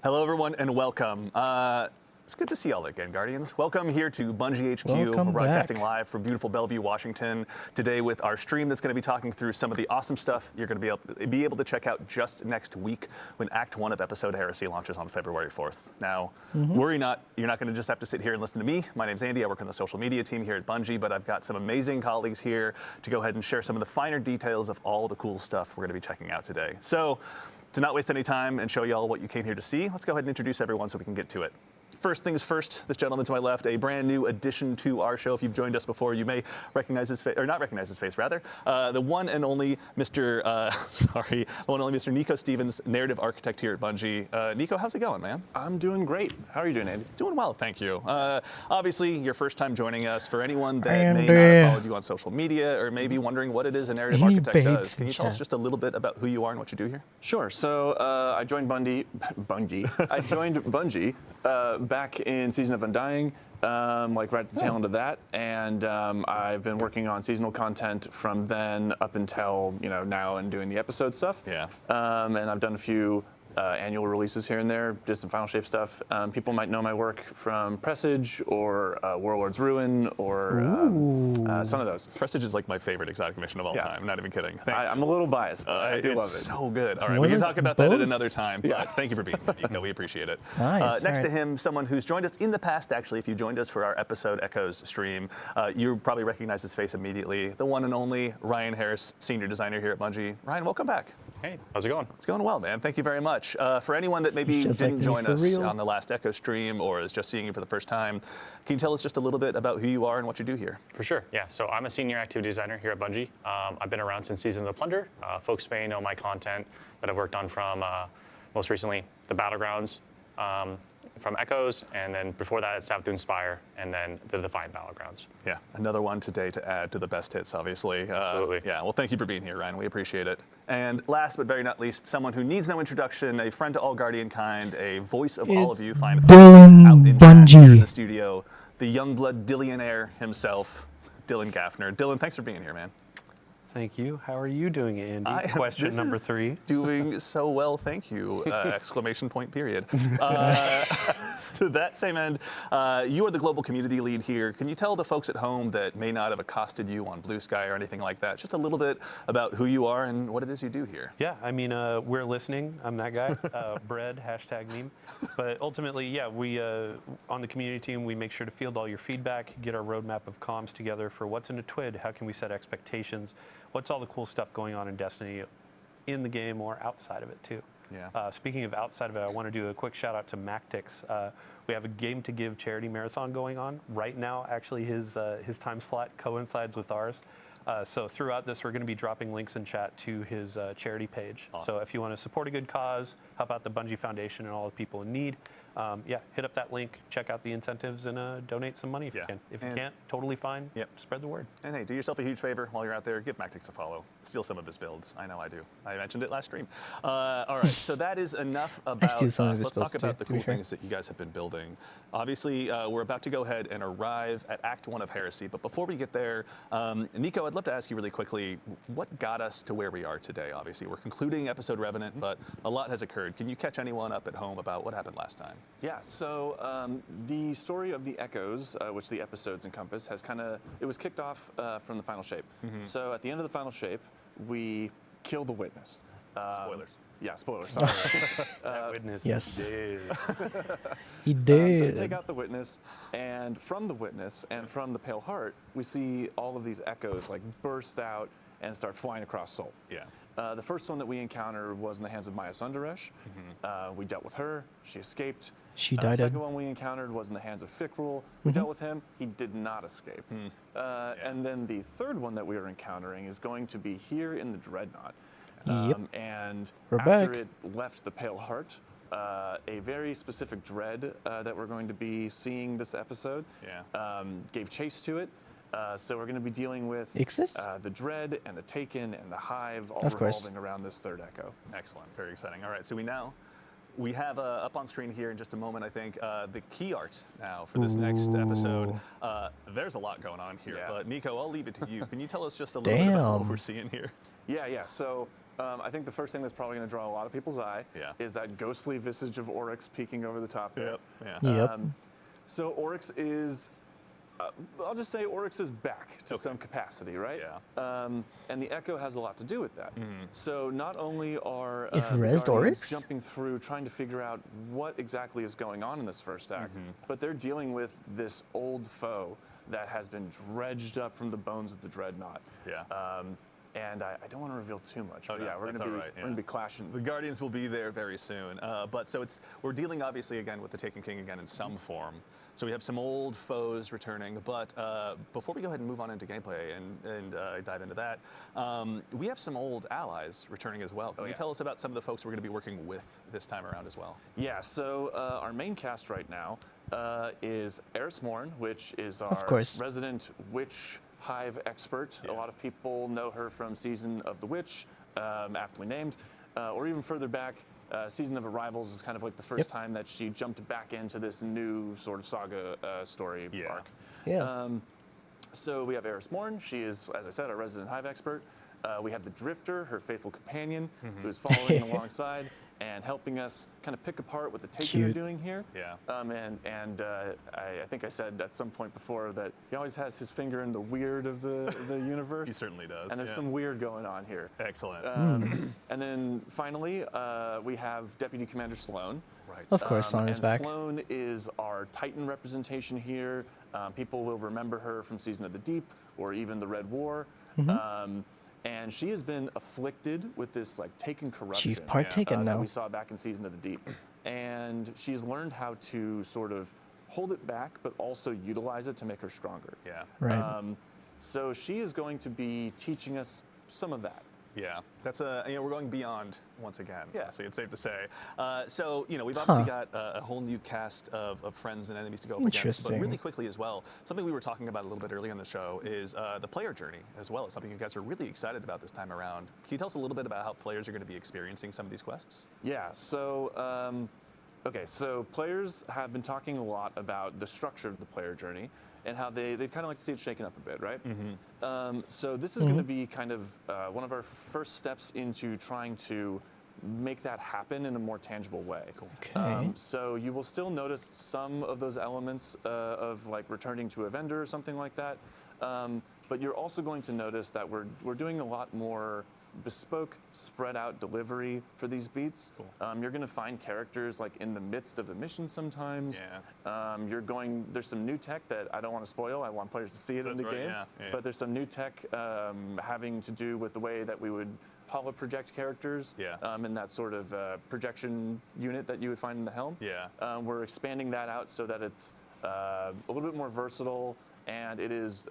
Hello, everyone, and welcome. It's good to see y'all again, Guardians. Welcome here to Bungie HQ. Welcome We're broadcasting back. live from beautiful Bellevue, Washington, today with our stream that's going to be talking through some of the awesome stuff you're going to be able to check out just next week when Act 1 of episode Heresy launches on February 4th. Now, worry not, you're not going to just have to sit here and listen to me. My name's Andy. I work on the social media team here at Bungie, but I've got some amazing colleagues here to go ahead and share some of the finer details of all the cool stuff we're going to be checking out today. So, to not waste any time and show y'all what you came here to see, let's go ahead and introduce everyone so we can get to it. First things first, this gentleman to my left, a brand new addition to our show. If you've joined us before, you may recognize his face, or not recognize his face, rather. The one and only Mr. Mr. Nico Stevens, narrative architect here at Bungie. Nico, how's it going, man? I'm doing great. How are you doing, Andy? Doing well, thank you. Obviously, your first time joining us. For anyone that may not have followed you on social media or maybe wondering what it is a narrative architect does, can you tell us just a little bit about who you are and what you do here? Sure. So I joined Bungie. I joined Bungie back in Season of Undying, like right at the tail end of that, and I've been working on seasonal content from then up until now and doing the episode stuff. Yeah. And I've done a few annual releases here and there, did some Final Shape stuff. People might know my work from Presage or Warlord's Ruin or some of those. Presage is like my favorite exotic mission of all time. Not even kidding. I'm a little biased, but I do love it. It's so good. All right, we can talk about that at another time, but thank you for being here, Nico. We appreciate it. Nice. Next to him, someone who's joined us in the past, actually, if you joined us for our episode Echoes stream, you probably recognize his face immediately. The one and only Ryan Harris, senior designer here at Bungie. Ryan, welcome back. Hey, how's it going? It's going well, man. Thank you very much. For anyone that maybe didn't join us on the last Echo stream or is just seeing you for the first time, can you tell us just a little bit about who you are and what you do here? For sure, yeah. So I'm a senior activity designer here at Bungie. I've been around since Season of the Plunder. Folks may know my content that I've worked on from most recently the Battlegrounds, from Echoes, and then before that, Savathûn Spire, and then the Defiant Battlegrounds. Yeah, another one today to add to the best hits, obviously. Absolutely. Yeah, well, thank you for being here, Ryan. We appreciate it. And last but very not least, someone who needs no introduction, a friend to all Guardian kind, a voice of all of you. Find Dylan out in Bungie here in the studio, the Youngblood Dillionaire himself, Dylan Gaffner. Dylan, thanks for being here, man. Thank you. How are you doing, Andy? Question number 3. Doing so well, thank you! Exclamation point, period. To that same end, you are the global community lead here. Can you tell the folks at home that may not have accosted you on Blue Sky or anything like that, just a little bit about who you are and what it is you do here? Yeah, I mean, we're listening. I'm that guy. Bread, #meme. But ultimately, yeah, we, on the community team, we make sure to field all your feedback, get our roadmap of comms together for what's in a TWID, how can we set expectations, what's all the cool stuff going on in Destiny in the game or outside of it, too. Yeah. Speaking of outside of it, I want to do a quick shout out to Mactix. We have a Game to Give charity marathon going on right now. Actually, his time slot coincides with ours. So throughout this, we're going to be dropping links in chat to his charity page. Awesome. So if you want to support a good cause, help out the Bungie Foundation and all the people in need, hit up that link, check out the incentives, and donate some money if you can. If you can't, totally fine. Yep. Spread the word. And hey, do yourself a huge favor while you're out there. Give Mactix a follow. Steal some of his builds. I know I do. I mentioned it last stream. All right, so that is enough about steal some of his let's talk builds about too, the cool things that you guys have been building. Obviously, we're about to go ahead and arrive at Act 1 of Heresy. But before we get there, Nico, I'd love to ask you really quickly, what got us to where we are today? Obviously, we're concluding episode Revenant, but a lot has occurred. Can you catch anyone up at home about what happened last time? Yeah, so the story of the Echoes, which the episodes encompass, it was kicked off from the Final Shape. So at the end of the Final Shape, we kill the Witness. Spoilers. Yeah, spoilers, sorry. That witness yes. did. He did. So we take out the Witness, and from the Witness and from the Pale Heart, we see all of these Echoes like burst out and start flying across Sol. Yeah. The first one that we encountered was in the hands of Maya Sundaresh. We dealt with her. She escaped. She The died. second one we encountered was in the hands of Fikrul. We dealt with him. He did not escape. And then the third one that we are encountering is going to be here in the Dreadnought. And We're after back. it left the Pale Heart, a very specific dread that we're going to be seeing this episode gave chase to it. So we're going to be dealing with the Dread and the Taken and the Hive all revolving around this third Echo. Excellent. Very exciting. All right, so we have up on screen here in just a moment, I think, the key art now for this next episode. There's a lot going on here, but Nico, I'll leave it to you. Can you tell us just a little bit about what we're seeing here? Yeah. So I think the first thing that's probably going to draw a lot of people's eye is that ghostly visage of Oryx peeking over the top there. Yep. So Oryx is, I'll just say Oryx is back to some capacity, right? Yeah. And the Echo has a lot to do with that. So not only are It the rezzed Guardians Oryx? jumping through trying to figure out what exactly is going on in this first act, but they're dealing with this old foe that has been dredged up from the bones of the Dreadnought. Yeah. And I don't want to reveal too much. Oh, But yeah, we're going to be clashing. The Guardians will be there very soon. But so we're dealing obviously again with the Taken King again in some form. So we have some old foes returning. But before we go ahead and move on into gameplay and dive into that, we have some old allies returning as well. Can you tell us about some of the folks we're going to be working with this time around as well? Yeah. So our main cast right now is Eris Morn, which is our resident witch hive expert. A lot of people know her from Season of the Witch, aptly named, or even further back, Season of Arrivals is kind of like the first time that she jumped back into this new sort of saga story arc. Yeah. So we have Eris Morn. She is, as I said, our resident hive expert. We have the Drifter, her faithful companion, who's following alongside and helping us kind of pick apart what the Taken are doing here. Yeah. I think I said at some point before that he always has his finger in the weird of the universe. He certainly does. And there's some weird going on here. Excellent. And then finally, we have Deputy Commander Sloan. Right. Of course, Sloan is back. Sloan is our Titan representation here. People will remember her from Season of the Deep or even the Red War. And she has been afflicted with this like Taken corruption. She's partaken now. That we saw back in Season of the Deep. And she's learned how to sort of hold it back, but also utilize it to make her stronger. Yeah. Right. So she is going to be teaching us some of that. Yeah, that's we're going beyond once again. Yeah. So it's safe to say. So we've obviously got a whole new cast of friends and enemies to go up against. But Interesting. really quickly as well, something we were talking about a little bit earlier in the show is the player journey as well. It's something you guys are really excited about this time around. Can you tell us a little bit about how players are going to be experiencing some of these quests? Yeah. So so players have been talking a lot about the structure of the player journey and how they'd kind of like to see it shaken up a bit, right? So this is going to be kind of one of our first steps into trying to make that happen in a more tangible way. Okay. So you will still notice some of those elements of like returning to a vendor or something like that, but you're also going to notice that we're doing a lot more bespoke, spread out delivery for these beats. You're going to find characters like in the midst of a mission sometimes. There's some new tech that I don't want to spoil. I want players to see it in the game. But there's some new tech having to do with the way that we would holo project characters in that sort of projection unit that you would find in the helm. We're expanding that out so that it's a little bit more versatile, and it is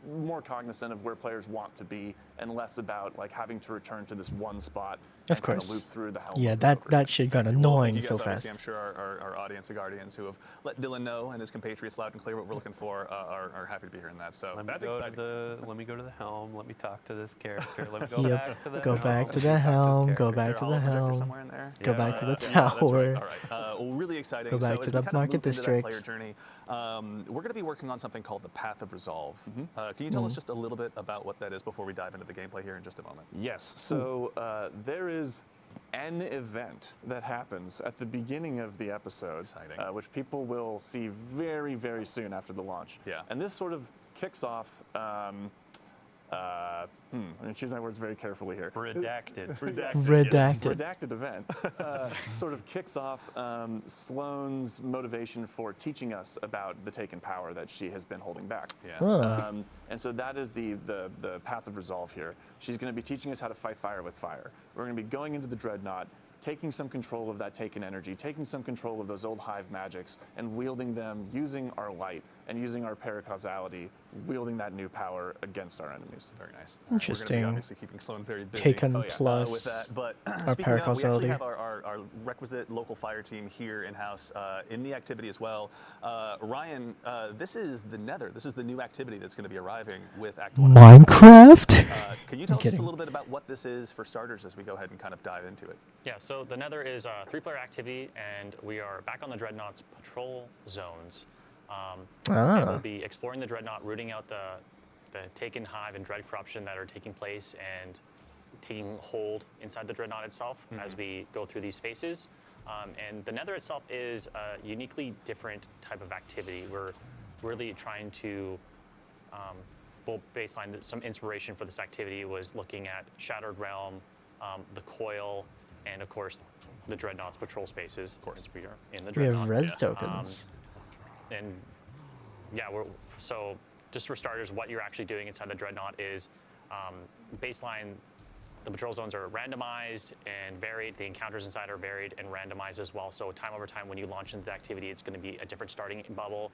more cognizant of where players want to be and less about like having to return to this one spot Of and kind course. of loop through the helm. Yeah, over and over that shit got annoying You so guys obviously, fast. I'm sure our audience of Guardians who have let Dylan know and his compatriots loud and clear what we're looking for are happy to be hearing that. So that's exciting. Let me go to the helm. Let me talk to this character. Let me go Yep. back to the Go helm. back to the let me talk helm. this Go character. Is back there to a the holo projector helm. somewhere in there? Go back to the That's right. tower. All right. Well, really exciting. Go back so to as the we kind of market move into that district. player journey, we're going to be working on something called the Path of Resolve. Can you tell us just a little bit about what that is before we dive into the gameplay here in just a moment? Yes. So there is an event that happens at the beginning of the episode, which people will see very, very soon after the launch. Yeah. And this sort of kicks off. I'm going to choose my words very carefully here. Redacted. Redacted. Redacted event sort of kicks off Sloane's motivation for teaching us about the Taken power that she has been holding back. And so that is the path of resolve here. She's going to be teaching us how to fight fire with fire. We're going to be going into the Dreadnought, taking some control of that Taken energy, taking some control of those old hive magics, and wielding them using our light and using our paracausality, wielding that new power against our enemies. Very nice. Interesting. We're going to be obviously keeping Sloan very busy. Taken plus with that. But our speaking of, we actually paracausality. have our requisite local fire team here in-house in the activity as well. Ryan, this is the Nether. This is the new activity that's going to be arriving with Act 1. Minecraft? Can you tell us just a kidding. little bit about what this is for starters as we go ahead and kind of dive into it? Yeah, so the Nether is a 3-player activity, and we are back on the Dreadnought's patrol zones. And we'll be exploring the Dreadnought, rooting out the Taken hive and dread corruption that are taking place, and taking hold inside the Dreadnought itself as we go through these spaces. And the Nether itself is a uniquely different type of activity. We're really trying to baseline some inspiration for this activity was looking at Shattered Realm, the Coil, and of course the Dreadnought's patrol spaces. Of course, we are in the We Dreadnought. have res tokens. And yeah, so just for starters, what you're actually doing inside the Dreadnought is baseline. The patrol zones are randomized and varied. The encounters inside are varied and randomized as well. So time over time, when you launch into the activity, it's going to be a different starting bubble,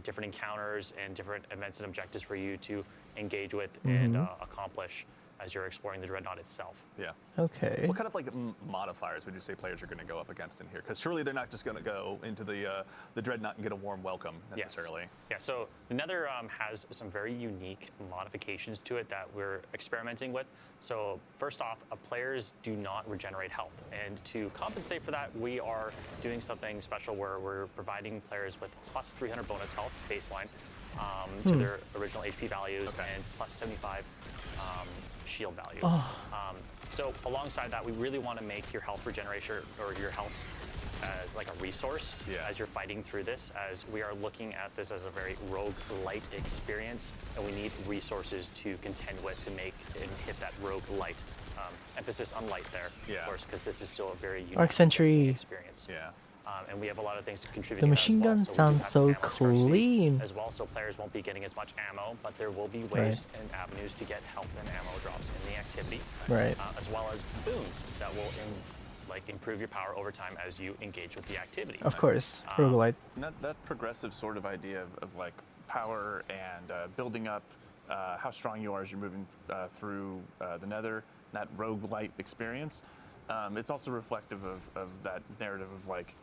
different encounters, and different events and objectives for you to engage with and accomplish as you're exploring the Dreadnought itself. Yeah. Okay. What kind of like modifiers would you say players are going to go up against in here? Because surely they're not just going to go into the Dreadnought and get a warm welcome necessarily. Yes. Yeah, so the Nether has some very unique modifications to it that we're experimenting with. So first off, players do not regenerate health. And to compensate for that, we are doing something special where we're providing players with plus 300 bonus health baseline to their original HP values and plus 75 shield value. So alongside that, we really want to make your health regeneration or your health as like a resource as you're fighting through this, as we are looking at this as a very rogue-lite experience, and we need resources to contend with to make and hit that rogue-lite. Emphasis on light there, of course, because this is still a very unique Arc Sentry experience. Yeah. And we have a lot of things to contribute The to machine that as well. gun So we do sounds have so ammo scarcity clean. as well, so players won't be getting as much ammo, but there will be ways and avenues to get health and ammo drops in the activity, Right. as well as boons that will improve your power over time as you engage with the activity. Of course. Roguelite. And that progressive sort of idea of like power and building up how strong you are as you're moving through the Nether, that roguelite experience. It's also reflective of that narrative of like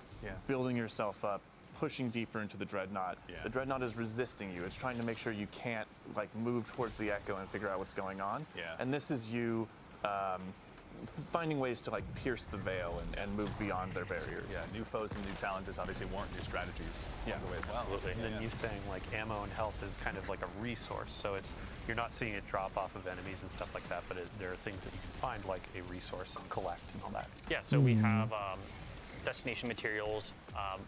building yourself up, pushing deeper into the Dreadnought. The Dreadnought is resisting you. It's trying to make sure you can't like move towards the Echo and figure out what's going on. And this is you finding ways to like pierce the veil and move beyond their barrier. New foes and new challenges obviously warrant new strategies along the way as well. Absolutely. And then you saying like ammo and health is kind of like a resource. So you're not seeing it drop off of enemies and stuff like that, but there are things that you can find like a resource and collect and all that. Yeah, so we have destination materials.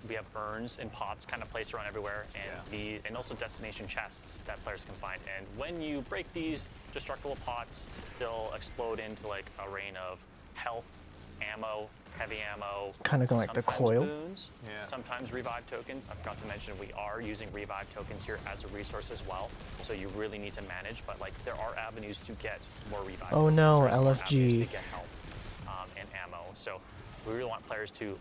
We have urns and pots kind of placed around everywhere, and also destination chests that players can find. And when you break these destructible pots, they'll explode into like a rain of health, ammo, heavy ammo. Kind of going like the sometimes coil. Boons, sometimes revive tokens. I forgot to mention we are using revive tokens here as a resource as well. So you really need to manage, but like there are avenues to get more revive. Oh tokens. no, There's more LFG. avenues to get health and ammo. So we really want players to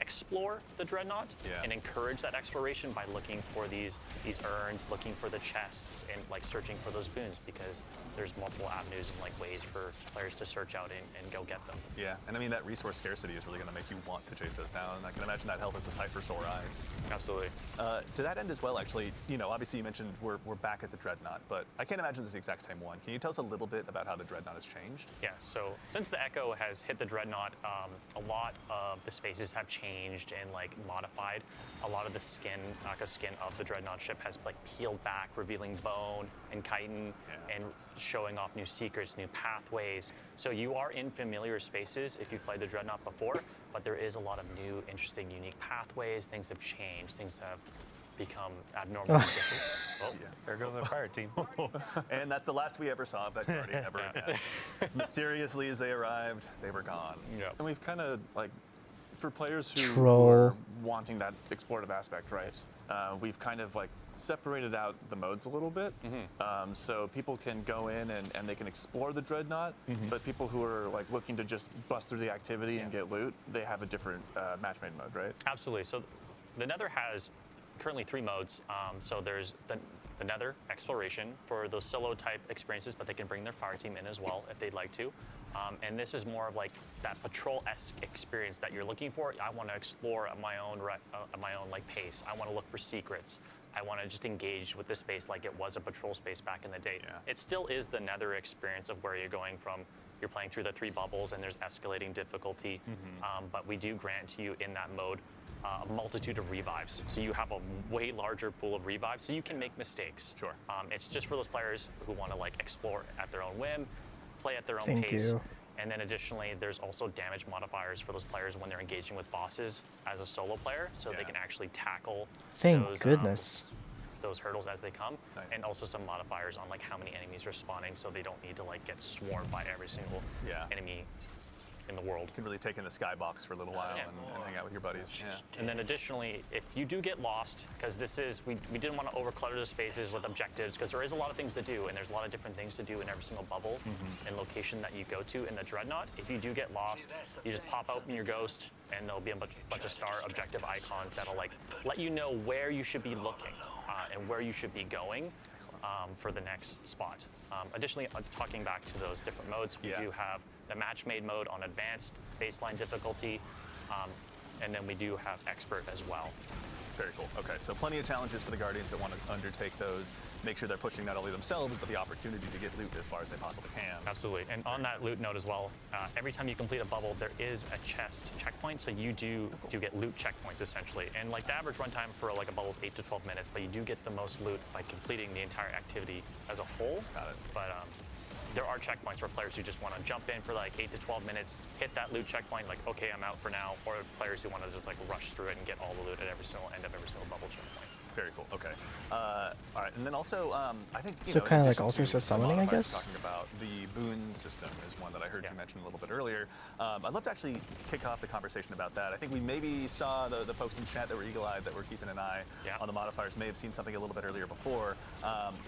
explore the Dreadnought and encourage that exploration by looking for these urns, looking for the chests, and like searching for those boons, because there's multiple avenues and like ways for players to search out and go get them. Yeah, and I mean that resource scarcity is really going to make you want to chase those down, and I can imagine that health is a sight for sore eyes. Absolutely. To that end as well, actually, obviously you mentioned we're back at the Dreadnought, but I can't imagine it's the exact same one. Can you tell us a little bit about how the Dreadnought has changed? Yeah, so since the Echo has hit the Dreadnought, a lot of the spaces have changed and like modified. A lot of the skin of the Dreadnought ship has like peeled back, revealing bone and chitin and showing off new secrets, new pathways. So you are in familiar spaces if you've played the Dreadnought before, but there is a lot of new, interesting, unique pathways. Things have changed. Things have become abnormally different. There goes our fire team. And that's the last we ever saw of that party ever again. As mysteriously as they arrived, they were gone. And we've kind of like, for players who Troll. are wanting that explorative aspect, right? We've kind of like separated out the modes a little bit, so people can go in and they can explore the Dreadnought. But people who are like looking to just bust through the activity and get loot, they have a different match-made mode, right? Absolutely. So the Nether has currently 3 modes. So there's the Nether exploration for those solo type experiences, but they can bring their fire team in as well if they'd like to. And this is more of like that patrol-esque experience that you're looking for. I want to explore at my own like pace. I want to look for secrets. I want to just engage with the space like it was a patrol space back in the day. It still is the Nether experience of where you're going from. You're playing through the 3 bubbles and there's escalating difficulty, but we do grant to you in that mode a multitude of revives. So you have a way larger pool of revives, so you can make mistakes. Sure. It's just for those players who want to like explore at their own whim, play at their own Thank pace. you. And then additionally, there's also damage modifiers for those players when they're engaging with bosses as a solo player, so they can actually tackle Thank those, goodness. those hurdles as they come. Nice. And also some modifiers on like how many enemies are spawning, so they don't need to like get swarmed by every single enemy in the world. You can really take in the skybox for a little while and hang out with your buddies. Yeah. And then additionally, if you do get lost, because this is, we didn't want to overclutter the spaces with objectives, because there is a lot of things to do, and there's a lot of different things to do in every single bubble and location that you go to in the Dreadnought. If you do get lost, you just pop out in your ghost, and there'll be a bunch of star objective icons that'll like let you know where you should be looking and where you should be going for the next spot. Additionally, talking back to those different modes, we do have the match-made mode on advanced baseline difficulty, and then we do have expert as well. Very cool. Okay, so plenty of challenges for the Guardians that want to undertake those. Make sure they're pushing not only themselves, but the opportunity to get loot as far as they possibly can. Absolutely. And on that loot note as well, every time you complete a bubble, there is a chest checkpoint, so you do get loot checkpoints essentially. And like the average runtime for like a bubble is 8 to 12 minutes, but you do get the most loot by completing the entire activity as a whole. Got it. But there are checkpoints for players who just want to jump in for like 8 to 12 minutes, hit that loot checkpoint, like, okay, I'm out for now, or players who want to just like rush through it and get all the loot at every single end of every single bubble checkpoint. Very cool. Okay. All right, and then also, I think So in kinda like addition alters to the summoning, I modifiers, guess? Talking about the boon system is one that I heard you mention a little bit earlier. I'd love to actually kick off the conversation about that. I think we maybe saw the folks in chat that were eagle-eyed that were keeping an eye on the modifiers. May have seen something a little bit earlier before,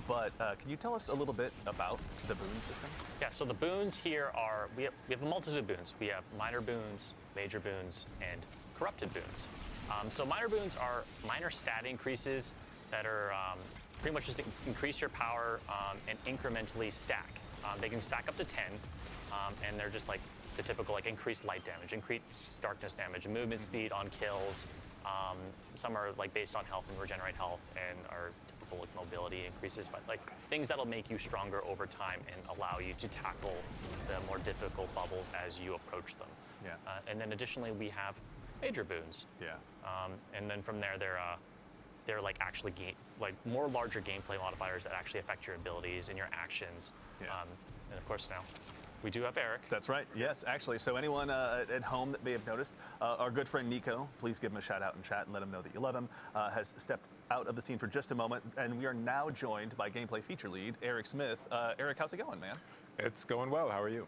but can you tell us a little bit about the boon system? Yeah. So the boons here are we have a multitude of boons. We have minor boons, major boons, and corrupted boons. So minor boons are minor stat increases that are pretty much just increase your power and incrementally stack. They can stack up to 10, and they're just like the typical like increased light damage, increased darkness damage, movement speed on kills. Some are like based on health and regenerate health, and are typical like mobility increases, but like things that'll make you stronger over time and allow you to tackle the more difficult bubbles as you approach them. Yeah. And then additionally, we have major boons. Yeah. And then from there, they're like actually more larger gameplay modifiers that actually affect your abilities and your actions. Yeah. And of course now, we do have Eric. That's right. Yes, actually. So anyone at home that may have noticed, our good friend Nico, please give him a shout out in chat and let him know that you love him, has stepped out of the scene for just a moment, and we are now joined by gameplay feature lead Eric Smith. Eric, how's it going, man? It's going well. How are you?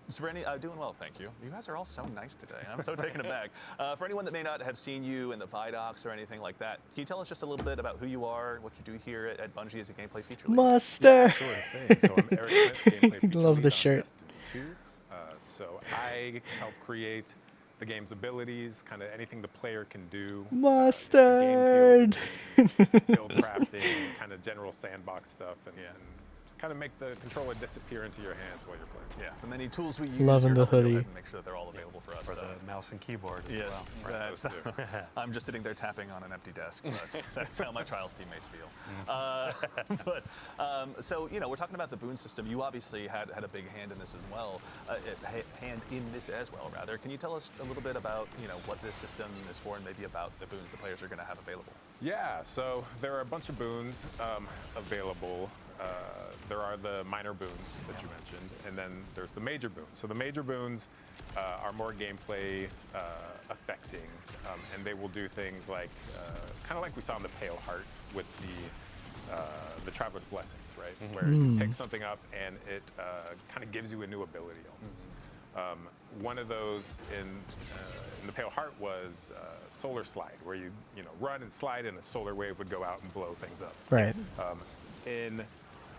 Doing well, thank you. You guys are all so nice today. I'm so taken aback. For anyone that may not have seen you in the Vidocs or anything like that, can you tell us just a little bit about who you are, what you do here at Bungie as a gameplay feature lead? Mustard. Sure thing. So I'm Eric Smith, gameplay feature Love lead the on shirt. Destiny 2. So I help create the game's abilities, kind of anything the player can do. Mustard. Game field crafting, kind of general sandbox stuff, and kind of make the controller disappear into your hands while you're playing. Yeah, the many tools we use. Loving here, the we'll go hoodie. ahead and make sure that they're all available for us. For the mouse and keyboard as Yeah, well. that's, I'm just sitting there tapping on an empty desk. That's how my trials teammates feel. So we're talking about the boon system. You obviously had a big hand in this as well. Rather. Can you tell us a little bit about what this system is for, and maybe about the boons the players are going to have available? Yeah, so there are a bunch of boons available. There are the minor boons that you mentioned, and then there's the major boons. So the major boons are more gameplay affecting, and they will do things like, kind of like we saw in the Pale Heart with the Traveler's Blessings, right? Where you pick something up and it kind of gives you a new ability almost. One of those in the Pale Heart was Solar Slide, where you run and slide and a solar wave would go out and blow things up. Right. In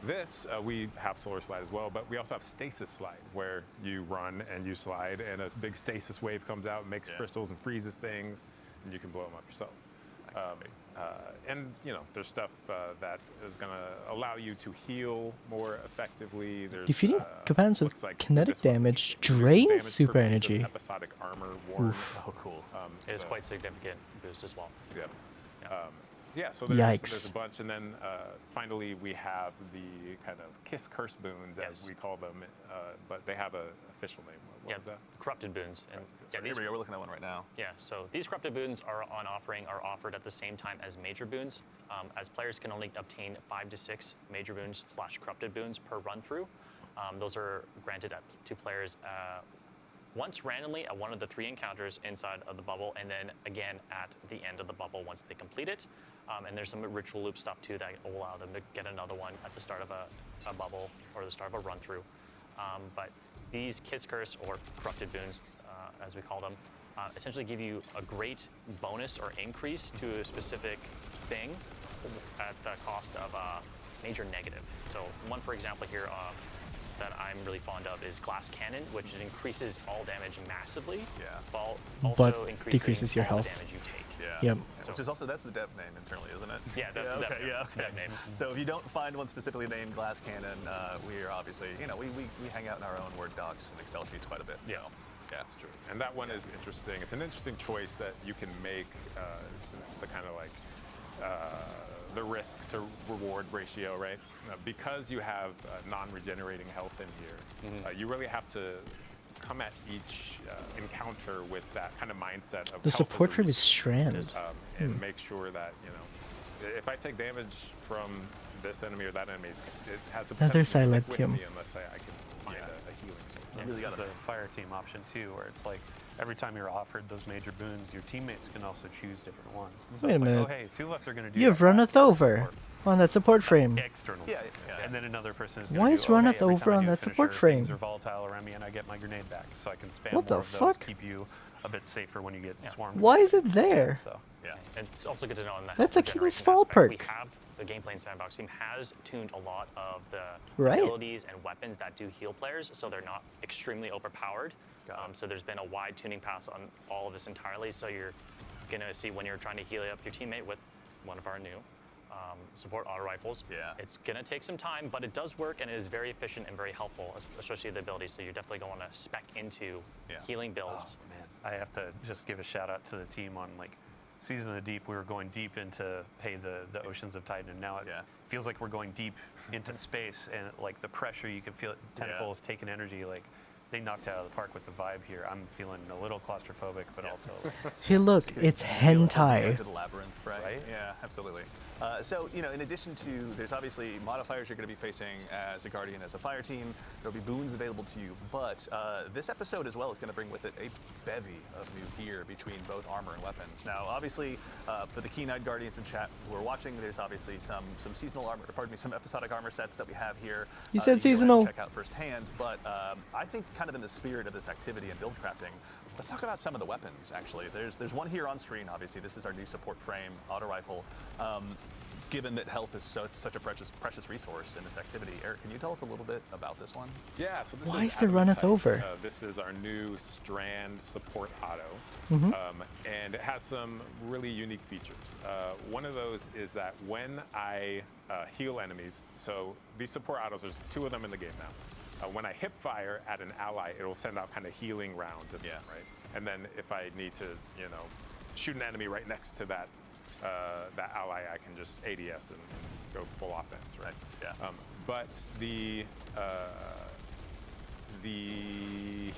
this, we have Solar Slide as well, but we also have Stasis Slide, where you run and you slide, and a big stasis wave comes out and makes crystals and freezes things, and you can blow them up yourself. And there's stuff that is going to allow you to heal more effectively. There's, Defeating commands with looks like kinetic this one damage reduces drains damage super per piece of energy. Episodic armor worn. Oh, cool. It is quite significant boost as well. Yep. Yeah. So there's Yikes. a bunch, and then finally we have the kind of Kiss Curse boons, as we call them, but they have an official name. What was that? Corrupted boons. And Here we go. We're looking at one right now. Yeah, so these corrupted boons are offered at the same time as major boons, as players can only obtain 5 to 6 major boons / corrupted boons per run through. Those are granted to players once randomly at one of the 3 encounters inside of the bubble, and then again at the end of the bubble once they complete it. And there's some ritual loop stuff too that will allow them to get another one at the start of a bubble or the start of a run through. But these Kiss Curse, or corrupted boons, as we call them, essentially give you a great bonus or increase to a specific thing at the cost of a major negative. So one, for example, here that I'm really fond of is Glass Cannon, which increases all damage massively, while also But decreases your all the health. damage you take. Yep. Which is also, that's the dev name internally, isn't it? Yeah, that's the dev name. So if you don't find one specifically named Glass Cannon, we are obviously, we hang out in our own Word docs and Excel sheets quite a bit. Yeah. So, yeah, That's true. And that one is interesting. It's an interesting choice that you can make since the kind of like the risk to reward ratio, right? Because you have non-regenerating health in here, you really have to come at each encounter with that kind of mindset of The health support as a for his resource, strand. and make sure that if I take damage from this enemy or that enemy, it has the Another potential to stick with Silentium. me unless I can find a healing source. And really this gotta- is a fire team option too, where it's like every time you're offered those major boons, your teammates can also choose different ones. So Wait it's a like, minute. oh hey, 2 of us are going to do You've that runneth task over on that support frame. externally. Yeah, And then another person is Why going to is do, oh, hey, runneth every over time I on do a that support finisher, things frame? are volatile around me and I get my grenade back. So I can spam What the more of those, fuck? keep you a bit safer when you get swarmed. Why is it there? So. yeah. And it's also good to know on that. That's a regeneration King's Fall aspect, we perk. have the gameplay and sandbox team has tuned a lot of the Right. abilities and weapons that do heal players, so they're not extremely overpowered. So there's been a wide tuning pass on all of this entirely. So you're gonna see when you're trying to heal up your teammate with one of our new support auto rifles. Yeah. It's gonna take some time, but it does work and it is very efficient and very helpful, especially the abilities. So you're definitely going to spec into healing builds. Oh, man, I have to just give a shout out to the team on like Season of the Deep. We were going deep into the oceans of Titan, and now it feels like we're going deep into space, and like the pressure you can feel it, tentacles taking energy. Like they knocked it out of the park with the vibe here. I'm feeling a little claustrophobic, but also Hey, look, it's hentai. Into the labyrinth, right? Yeah, absolutely. So, in addition to, there's obviously modifiers you're going to be facing as a Guardian, as a fire team. There'll be boons available to you, but this episode as well is going to bring with it a bevy of new gear between both armor and weapons. Now, obviously, for the keen-eyed Guardians in chat who are watching, there's obviously some seasonal armor, some episodic armor sets that we have here. You said you can go ahead and seasonal. check out firsthand, but I think kind of in the spirit of this activity and build crafting, let's talk about some of the weapons, actually. There's one here on screen, obviously. This is our new support frame, auto rifle. Given that health is such a precious resource in this activity, Eric, can you tell us a little bit about this one? Yeah, so this Why is is there Adamant runneth Tights. over? This is our new Strand support auto, and it has some really unique features. One of those is that when I heal enemies, so these support autos, there's 2 of them in the game now. When I hip fire at an ally, it'll send out kind of healing rounds at them, right? And then if I need to, shoot an enemy right next to that ally, I can just ADS and go full offense, right? Yeah. But the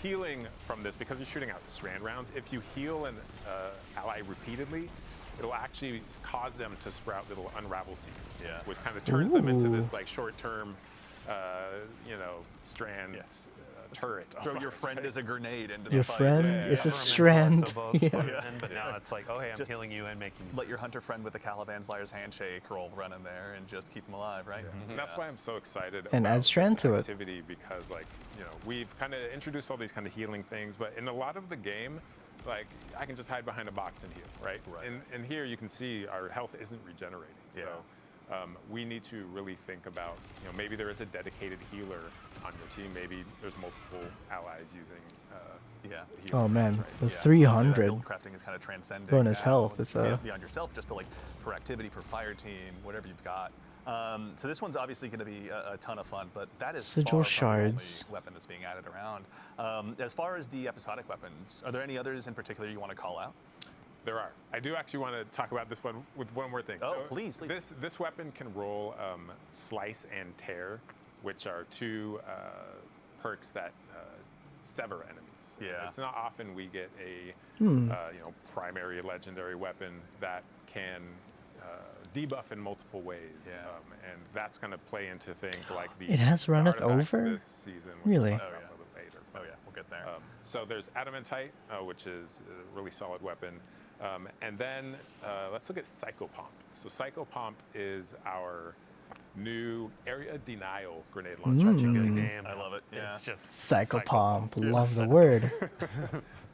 healing from this, because you're shooting out strand rounds, if you heal an ally repeatedly, it'll actually cause them to sprout little unravel seeds, which kind of turns them into this like short-term, strand turret. Throw your almost, friend right? as a grenade into Your the fight. friend is a strand. But now it's like, oh hey, I'm healing you and making you. Let your hunter friend with the Caliban's Liar's handshake roll run in there and just keep them alive, right? And that's why I'm so excited And about add strand this to it. activity, because we've kind of introduced all these kind of healing things, but in a lot of the game, like I can just hide behind a box and heal, right? And here you can see our health isn't regenerating. So we need to really think about, maybe there is a dedicated healer on your team. Maybe there's multiple allies using healers, Oh man, right? the Also, that 300 build crafting is kind of transcending bonus now, health. It's beyond yourself, just to like per activity, per fire team, whatever you've got. So this one's obviously going to be a ton of fun, but that is Sigil far from the only shards. weapon that's being added around. As far as the episodic weapons, are there any others in particular you want to call out? There are. I do actually want to talk about this one with one more thing. Oh, So please. This weapon can roll Slice and Tear, which are 2 perks that sever enemies. Yeah. It's not often we get a primary legendary weapon that can debuff in multiple ways. Yeah. And that's going to play into things like the It has the runneth artifacts over? this season, which Really? we'll talk Oh, about yeah. a little bit later. Oh yeah, we'll get there. So there's Adamantite, which is a really solid weapon. And then let's look at Psychopomp. So Psychopomp is our new area denial grenade launcher. Such a good name. I love it. Yeah. It's just Psychopomp. Love the word.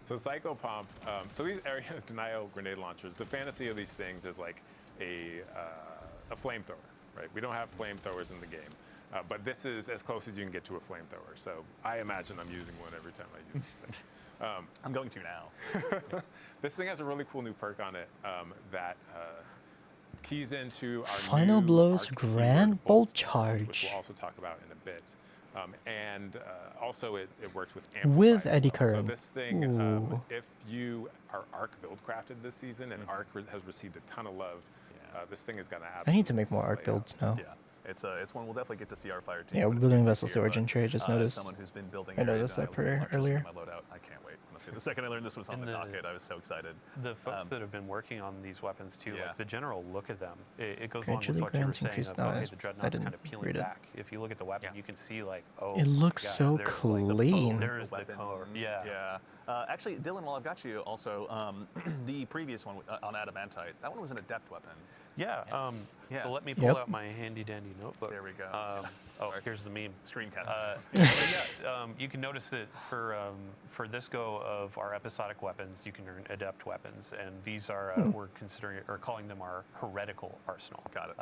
So Psychopomp, so these area denial grenade launchers, the fantasy of these things is like a flamethrower, right? We don't have flamethrowers in the game, but this is as close as you can get to a flamethrower. So I imagine I'm using one every time I use this thing. I'm going to now. This thing has a really cool new perk on it that keys into our Final new blows arc grand keyword bolt which charge. we'll also talk about in a bit. And also it works with With Amplify as eddy well. So current. this thing, Ooh. if you are arc build crafted this season and arc has received a ton of love, this thing is gonna I need to make more absolutely arc slay out. builds now. Yeah. It's one we'll definitely get to see our fire team. Yeah, but it's building good to vessels hear, to origin but, trade, just as noticed. someone who's been building I area noticed that denial launchers earlier. in my loadout, I can't wait. Honestly, the second I learned this was on And the the- docket, I was so excited. The folks that have been working on these weapons too, Yeah. like the general look of them, it goes along with Gradually what you were grants saying increased of, okay, noise. the I dreadnought's didn't kind of peeling read it. back. If you look at the weapon, Yeah. you can see like, oh, It looks my gosh, so there's clean. There's the weapon. color. Yeah. Yeah. Actually, Dylan, while I've got you, also the previous one on Adamantite, that one was an adept weapon. Yeah. Yeah. So let me pull Yep. out my handy dandy notebook. There we go. Oh, here's the meme. Screen cap. You can notice that for this go of our episodic weapons, you can earn adept weapons, and these are we're considering or calling them our heretical arsenal. Got it.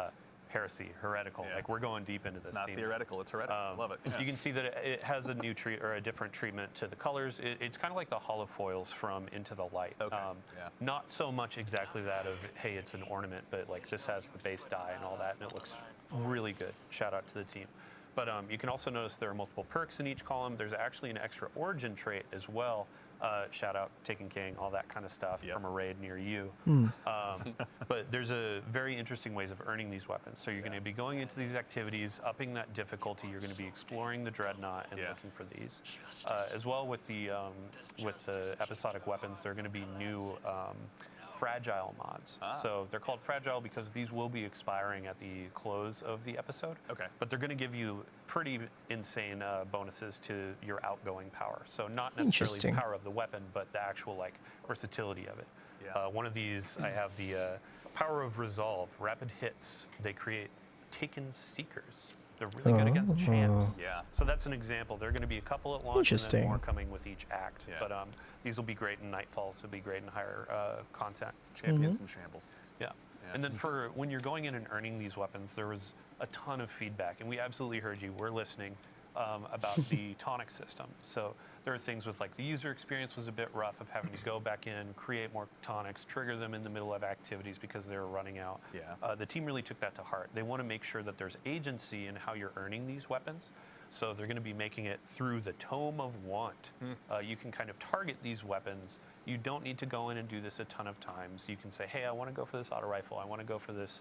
Heresy, heretical. Yeah. Like we're going deep into this. It's not theme. theoretical, it's heretical. Love it. Yeah. You can see that it has a new or a different treatment to the colors. It's kind of like the holofoils from Into the Light. Okay, yeah. Not so much exactly that of, hey, it's an ornament, but like this has the base dye and all that, and it looks really good. Shout out to the team. But you can also notice there are multiple perks in each column. There's actually an extra origin trait as well. Shout out Taken King, all that kind of stuff Yep. from a raid near you. But there's a very interesting ways of earning these weapons. So you're going to be going into these activities, upping that difficulty. You're going to be exploring the dreadnought and looking for these. As well with the episodic weapons, there are going to be new fragile mods. So they're called fragile because these will be expiring at the close of the episode. Okay. But they're going to give you pretty insane bonuses to your outgoing power. So not necessarily Interesting. the power of the weapon, but the actual like versatility of it. Yeah. One of these, I have the power of resolve. Rapid hits. They create taken seekers. They're really good against champs. Yeah. So that's an example. There are going to be a couple at launch and Interesting. then more coming with each act. Yeah. But these will be great in Nightfalls. It'll be great in higher content. Champions and shambles. Yeah. And then for when you're going in and earning these weapons, there was a ton of feedback, and we absolutely heard you. We're listening about the tonic system. So there are things with like the user experience was a bit rough of having to go back in, create more tonics, trigger them in the middle of activities because they were running out. Yeah. The team really took that to heart. They want to make sure that there's agency in how you're earning these weapons. So they're going to be making it through the Tome of Want. You can kind of target these weapons. You don't need to go in and do this a ton of times. You can say, hey, I want to go for this auto rifle. I want to go for this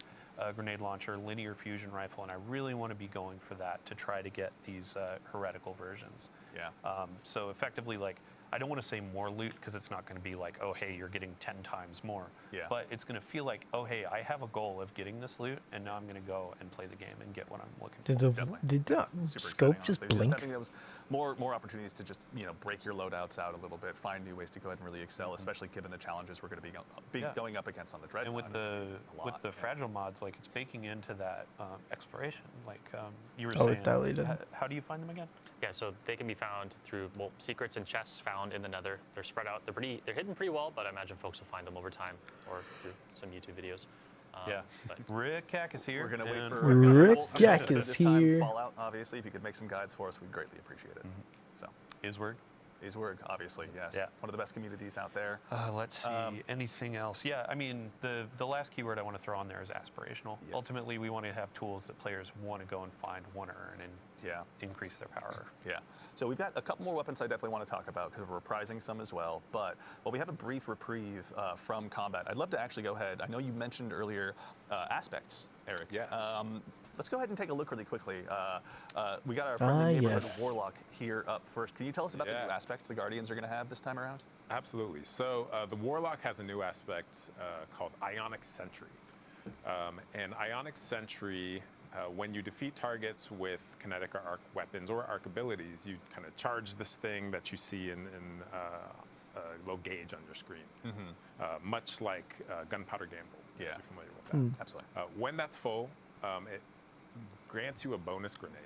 grenade launcher, linear fusion rifle, and I really want to be going for that to try to get these heretical versions. Yeah. So effectively, like, I don't want to say more loot because it's not going to be like, oh, hey, you're getting 10 times more. Yeah. But it's going to feel like, oh, hey, I have a goal of getting this loot, and now I'm going to go and play the game and get what I'm looking for. Did the Super scope exciting, just honestly. blink? Having those more opportunities to just break your loadouts out a little bit, find new ways to go ahead and really excel, especially given the challenges we're going to be going up against on the dreadnought. And with the a lot, yeah. fragile mods, like it's baking into that exploration. Like you were Oh, saying, it dilated. how do you find them again? Yeah, so they can be found through secrets and chests found in the Nether. They're spread out. They're hidden pretty well, but I imagine folks will find them over time or through some YouTube videos. But Rick Cack is here. We're going to wait and for Rick well, Jack this is time, here. Fallout, obviously. If you could make some guides for us, we'd greatly appreciate it. So, Iswerg. Iswerg, obviously, yes. Yeah. One of the best communities out there. Let's see. Anything else? Yeah, I mean, the last keyword I want to throw on there is aspirational. Yeah. Ultimately, we want to have tools that players want to go and find, want to earn, and Yeah. increase their power. Yeah. So we've got a couple more weapons I definitely want to talk about because we're reprising some as well. But while we have a brief reprieve from combat, I'd love to actually go ahead. I know you mentioned earlier aspects, Eric. Yes. Let's go ahead and take a look really quickly. We got our friendly neighborhood yes. Warlock here up first. Can you tell us about the new Yeah. aspects the Guardians are going to have this time around? Absolutely. So the Warlock has a new aspect called Ionic Sentry. And Ionic Sentry, when you defeat targets with kinetic or arc weapons or arc abilities, you kind of charge this thing that you see in low gauge on your screen, much like Gunpowder Gamble. Yeah. If you're familiar with that. Absolutely. When that's full, it grants you a bonus grenade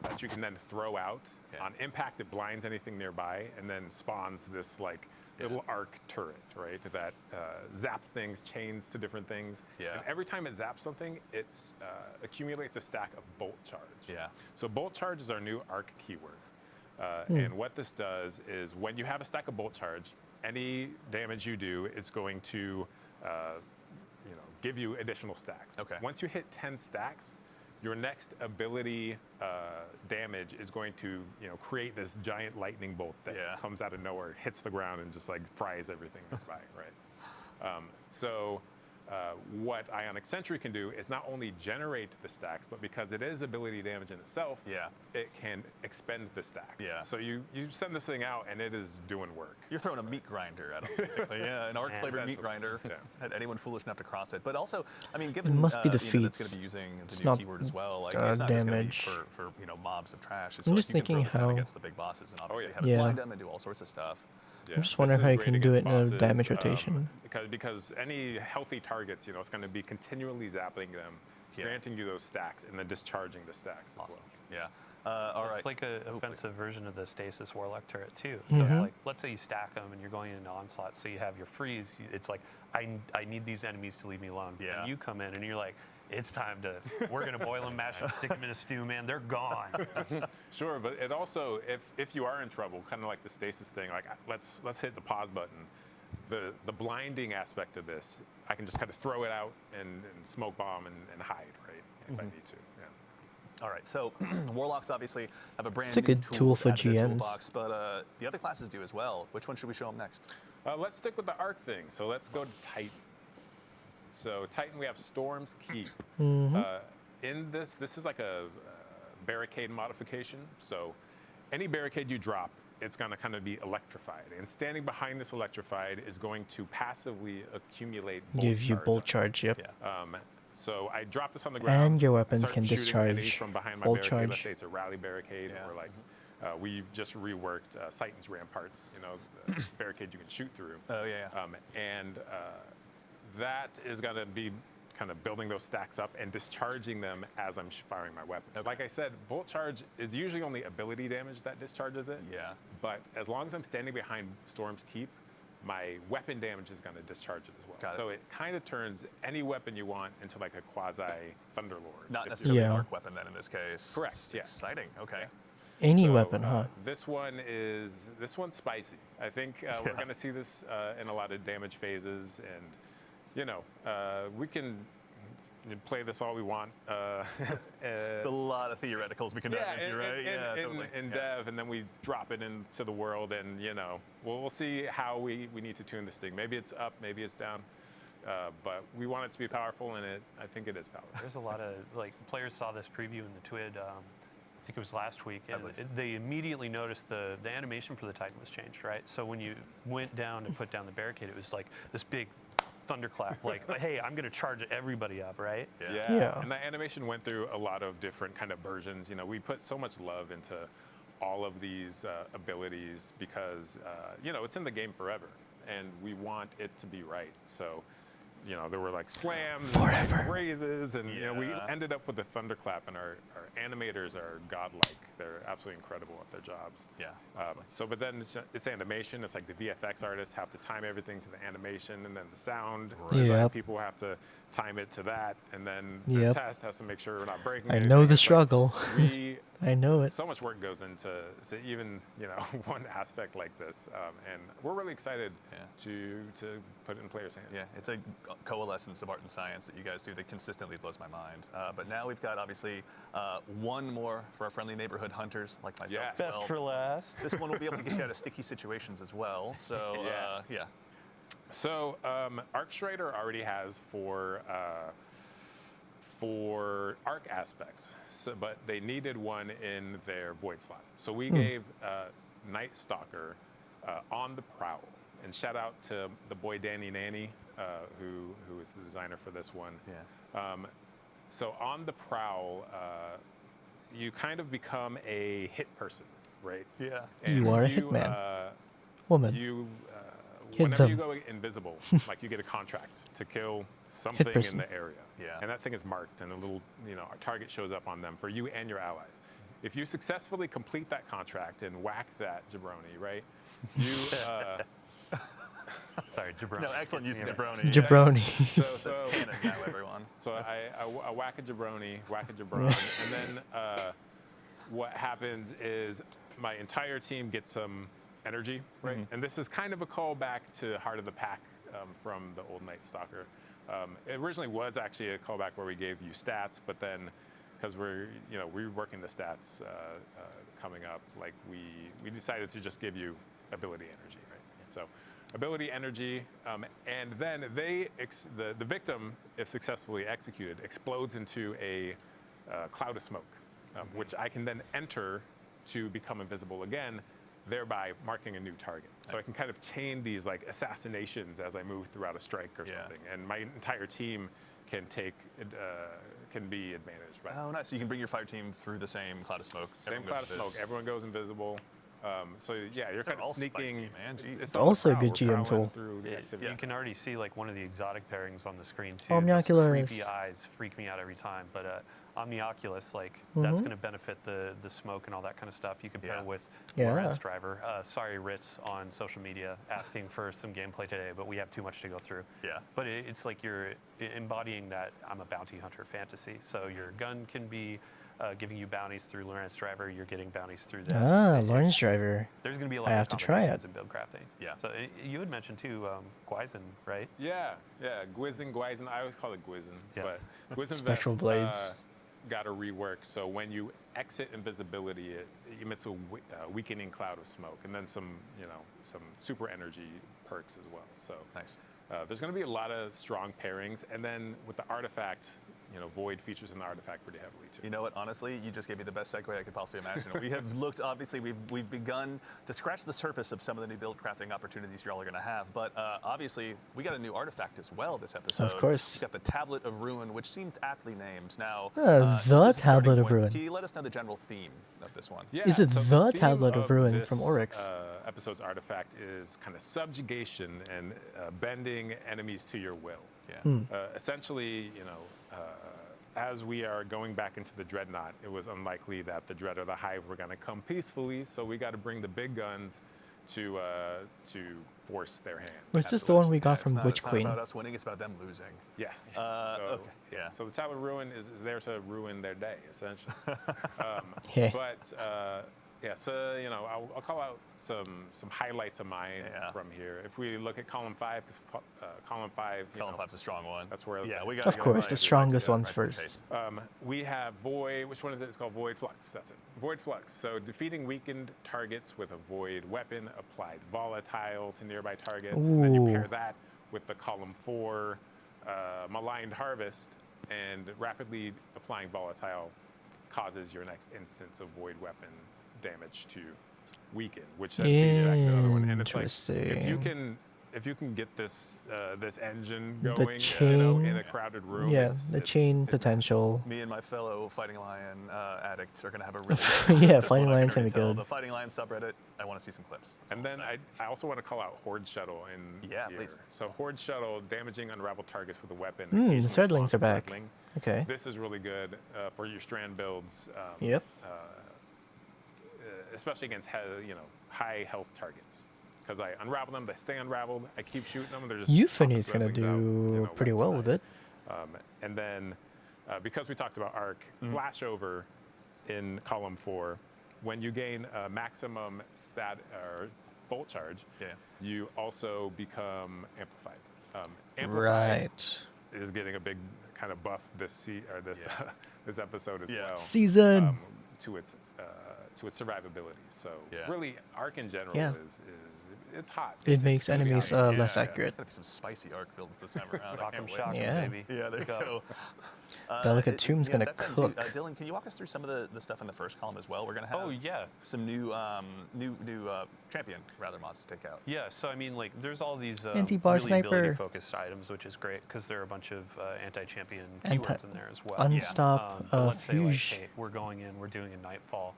that you can then throw out. On impact, it blinds anything nearby, and then spawns this like little arc turret, right? That zaps things, chains to different things. Yeah. And every time it zaps something, it accumulates a stack of bolt charge. Yeah. So bolt charge is our new arc keyword. And what this does is when you have a stack of bolt charge, any damage you do, it's going to give you additional stacks. Okay. Once you hit 10 stacks, your next ability damage is going to create this giant lightning bolt that comes out of nowhere, hits the ground, and just like fries everything nearby, right? So what Ionic Sentry can do is not only generate the stacks, but because it is ability damage in itself, it can expend the stacks. Yeah. So you send this thing out, and it is doing work. You're throwing a meat grinder at them, basically. An arc-flavored meat grinder. At anyone foolish enough to cross it. But also, I mean, given It must be the that's going feats. to be using It's the new not, keyword as well, like it's not just going to be for mobs of trash. It's I'm like just you can throw thinking this down how- against the big bosses and obviously have Yeah. it blind them and do all sorts of stuff. I'm just This wondering is how you great can do it against in a bosses, damage rotation. Because any healthy targets, it's going to be continually zapping them, granting you those stacks, and then discharging the stacks as well. Yeah. All right. It's like an offensive version of the Stasis Warlock turret too. So it's like, let's say you stack them and you're going into onslaught, so you have your freeze. It's like, I need these enemies to leave me alone. Yeah. And you come in and you're like, it's time we're gonna boil them, mash them, stick them in a stew, man. They're gone. Sure, but it also, if you are in trouble, kind of like the stasis thing, like let's hit the pause button. The blinding aspect of this, I can just kind of throw it out and smoke bomb and hide, right? If I need to. Yeah. All right, so Warlocks obviously have a brand It's a new good tool for added to their GMs. toolbox, but the other classes do as well. Which one should we show them next? Let's stick with the arc thing. So let's go to Titan. So Titan, we have Storm's Keep. In this is like a barricade modification. So any barricade you drop, it's going to kind of be electrified. And standing behind this electrified is going to passively accumulate bolt Give you charge bolt on it. charge, yep. So I drop this on the ground. And your I weapons start can shooting enemies discharge from behind my bolt barricade. Let's charge. say it's a rally barricade, or like we just reworked Titan's ramparts. The barricade you can shoot through. Oh yeah. And that is going to be kind of building those stacks up and discharging them as I'm firing my weapon. Okay. Like I said, bolt charge is usually only ability damage that discharges it. Yeah. But as long as I'm standing behind Storm's Keep, my weapon damage is going to discharge it as well. Got it. So it kind of turns any weapon you want into like a quasi Thunderlord. Not if necessarily you're- an Yeah. arc weapon then in this case. Correct, yeah. Exciting. Okay. Any So, weapon, huh? This one's spicy. I think we're going to see this in a lot of damage phases, and we can play this all we want. A lot of theoreticals we can dive into, right? Yeah, totally. In dev, and then we drop it into the world, and we'll see how we need to tune this thing. Maybe it's up, maybe it's down, but we want it to be powerful, and I think it is powerful. There's a lot of players saw this preview in the TWID. I think it was last week, and believe so. they immediately noticed the animation for the Titan was changed, right? So when you went down and put down the barricade, it was like this big thunderclap, like, hey, I'm going to charge everybody up, right? Yeah. And that animation went through a lot of different kind of versions. We put so much love into all of these abilities because, it's in the game forever, and we want it to be right. So, there were like slams, Forever. and raises, and we Yeah. ended up with a thunderclap, and our animators are godlike. They're absolutely incredible at their jobs. Yeah. But then it's animation. It's like the VFX artists have to time everything to the animation, and then the sound design Yep. people have to time it to that, and then the Yep. test has to make sure we're not breaking. I anything. know the It's like struggle. we I know it. so much work goes into even one aspect like this, and we're really excited to put it in players' hands. Yeah, it's a coalescence of art and science that you guys do that consistently blows my mind. But now we've got obviously one more for our friendly neighborhood hunters like myself. Yeah. as well. Best for last. This one will be able to get you out of sticky situations as well. So Yes. yeah. So ArcStrider already has for arc aspects, but they needed one in their void slot. So we gave Night Stalker on the prowl. And shout out to the boy Danny Nanny, who is the designer for this one. Yeah. So on the prowl, you kind of become a hit person, right? Yeah. You are a hitman. Woman. Hit Whenever you them. go invisible, like you get a contract to kill something in person. the area. Yeah. And that thing is marked, and a little, a target shows up on them for you and your allies. If you successfully complete that contract and whack that jabroni, right? You. Sorry, jabroni. No, excellent use of jabroni. Jabroni. So Canon now, everyone. So I whack a jabroni, and then what happens is my entire team gets some energy, right? And this is kind of a callback to Heart of the Pack from the old Night Stalker. It originally was actually a callback where we gave you stats, but then because we're reworking the stats coming up, like we decided to just give you ability energy, right? So ability energy, and then the victim, if successfully executed, explodes into a cloud of smoke, which I can then enter to become invisible again, thereby marking a new target. So I can kind of chain these like assassinations as I move throughout a strike or something, and my entire team can be advantaged by that. Oh, nice. So you can bring your fire team through the same cloud of smoke. Same cloud of smoke. Everyone goes invisible. So yeah, you're kind of all sneaking. spicy, man. Jeez. It's also a on the good prowl. We're GM prowling tool. through the activity. You can already see like one of the exotic pairings on the screen too. Omnioculus. Those creepy eyes freak me out every time. But Omnioculus, like that's going to benefit the smoke and all that kind of stuff. You can pair Yeah. with Yeah. Lawrence Driver. Sorry, Ritz on social media asking for some gameplay today, but we have too much to go through. Yeah. But it's like you're embodying that I'm a bounty hunter fantasy. So your gun can be giving you bounties through Lawrence Driver. You're getting bounties through this. Lawrence Driver. There's going to be a lot I of have to try combinations it. in build crafting. Yeah. So you had mentioned too, Gwyzen, right? Yeah, Gwyzen. I always call it Gwyzen, Yeah. but Gwyzen Spectral Vest, blades. got a rework. So when you exit invisibility, it emits a weakening cloud of smoke, and then some super energy perks as well. So Nice. there's going to be a lot of strong pairings, and then with the artifact, Void features in the artifact pretty heavily too. You know what? Honestly, you just gave me the best segue I could possibly imagine. We have looked, obviously, we've begun to scratch the surface of some of the new build crafting opportunities y'all are going to have. But obviously, we got a new artifact as well this episode. Of course. We got the Tablet of Ruin, which seemed aptly named. Now, The just as a starting Tablet of point, Ruin. Can you let us know the general theme of this one? Yeah, Is it so the theme Tablet of Ruin from this, Oryx? Episode's artifact is kind of subjugation and bending enemies to your will. Yeah. Essentially, as we are going back into the Dreadnought, it was unlikely that the Dread or the Hive were going to come peacefully, so we got to bring the big guns to force their hand. Was this the one we got Yeah, from Witch it's not Queen? about us winning, it's about them losing. Yes. Okay, yeah. So the Tablet of Ruin is there to ruin their day, essentially. Yeah. But yeah, so I'll call out some highlights of mine from here. If we look at column 5, because column 5, Column 5's a strong one. that's where Yeah, the- we got Of course, the strongest ones first. we have Void. Which one is it? It's called Void Flux. That's it. Void Flux. So defeating weakened targets with a Void weapon applies volatile to nearby targets, and then you pair Ooh. that with the column 4 Maligned Harvest, and rapidly applying volatile causes your next instance of Void weapon damage to weaken, which then feeds back to the other one. And it's like if you can get this this engine going, chain- in a crowded room. Yeah, it's- the it's- chain it's potential. Me and my fellow Fighting Lion addicts are going to have a really good Yeah, That's Fighting what I can Lion's already gonna be tell. good. The Fighting Lion subreddit, I want to see some clips. That's And all then I'm saying. I also want to call out Horde Shuttle in Yeah, here. please. So Horde Shuttle, damaging unraveled targets with a weapon. The occasionally Threadlings spawns are a back. Threadling. Okay. This is really good for your strand builds. Yep. Especially against high health targets. Because I unravel them, they stay unraveled. I keep shooting them, they're just Euphony's popping gonna Threadlings out, do pretty well with it. And then, because we talked about arc, flashover in column 4, when you gain a maximum stat or bolt charge, you also become amplified. Amplified Right. is getting a big kind of buff this this episode as well. Season. To its survivability. So Yeah. really, arc in general Yeah. is it's hot. It makes gonna be enemies hot. less Yeah, accurate. There's gonna be some spicy arc builds this time around. I Rock 'em, can't wait. shock 'em, Yeah. baby. Yeah, there you go. Delicate Tomb's gonna that time, cook. Dylan, can you walk us through some of the stuff in the first column as well? We're gonna have Oh yeah. some new champion rather mods to take out. Yeah, so I mean, like, there's all these Anti-bar really sniper. ability-focused items, which is great because there are a bunch of anti-champion keywords in there as well. Unstop, But let's say, like, Fuge. hey, we're going in, we're doing a Nightfall.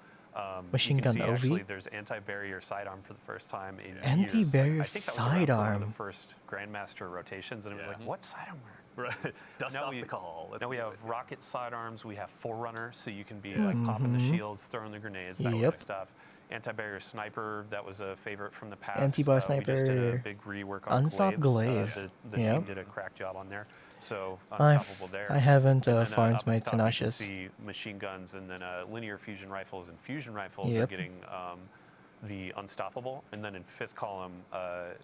Machine you can gun see OV? actually there's anti-barrier sidearm for the first time in years. Anti-barrier I think that was around for one of sidearm. the first Grandmaster rotations, and it was Yeah. like, what sidearm? Right. Dust Now off we- the call. Let's Now we do have it. rocket sidearms, we have Forerunner, so you can be like popping the shields, throwing the grenades, that kind Yep. of stuff. Anti-barrier sniper, that was a favorite from the past. Anti-bar We just did sniper. a big rework on Unstop glaives. glaive. The Yep. team did a crack job on there, so I unstoppable there. haven't And then, farmed up my at the top, you can Tenacious. see machine guns, and then linear fusion rifles, and fusion rifles are Yep. getting the unstoppable. And then in fifth column,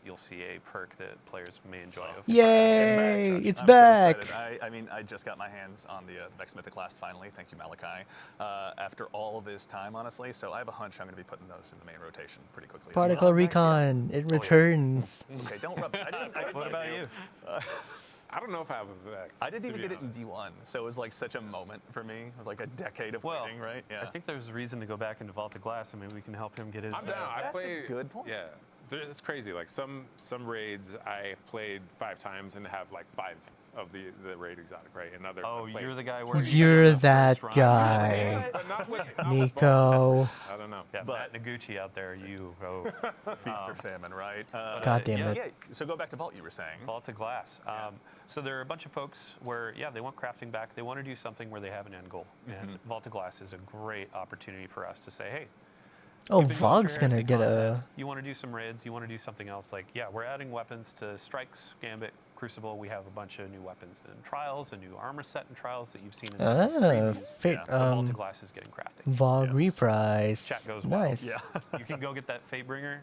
you'll see a perk that players may enjoy. Yay! It's I'm back! So excited. I mean, I just got my hands on the Vex Mythic Last finally. Thank you, Malachi. After all this time, honestly, so I have a hunch I'm going to be putting those in the main rotation pretty quickly. as well. Particle Recon. It returns. Okay, don't rub. I didn't What about you? I don't know if I have a Vex. I didn't to even be get it in honest. D1, so it was like such a moment for me. It was like a decade of Well, waiting, right? Yeah. I think there's a reason to go back into Vault of Glass. I mean, we can help him get his. I'm down. I That's a played. good point. Yeah, it's crazy. Like some raids I played 5 times and have like 5 of the raid exotic, right? And others. Oh, I've played- you're the guy where You're that guy. But not with Nico. I don't know. Yeah, But- Matt Noguchi out there, you. Oh, Feast or famine, right? God damn yeah. it. Yeah. So go back to Vault. You were saying. Vault of Glass. So there are a bunch of folks where, yeah, they want crafting back. They want to do something where they have an end goal. And Vault of Glass is a great opportunity for us to say, hey, Oh, you've been going Vog's through gonna Heresy get content, a. You want to do some raids, you want to do something else. Like, yeah, we're adding weapons to Strikes, Gambit, Crucible. We have a bunch of new weapons in Trials, a new armor set in Trials that you've seen in some of the previews. Fate, Yeah. The Vault of Glass is getting crafting. Vog Yes. reprise. Chat goes wild. Nice. Yeah. You can go get that Fatebringer,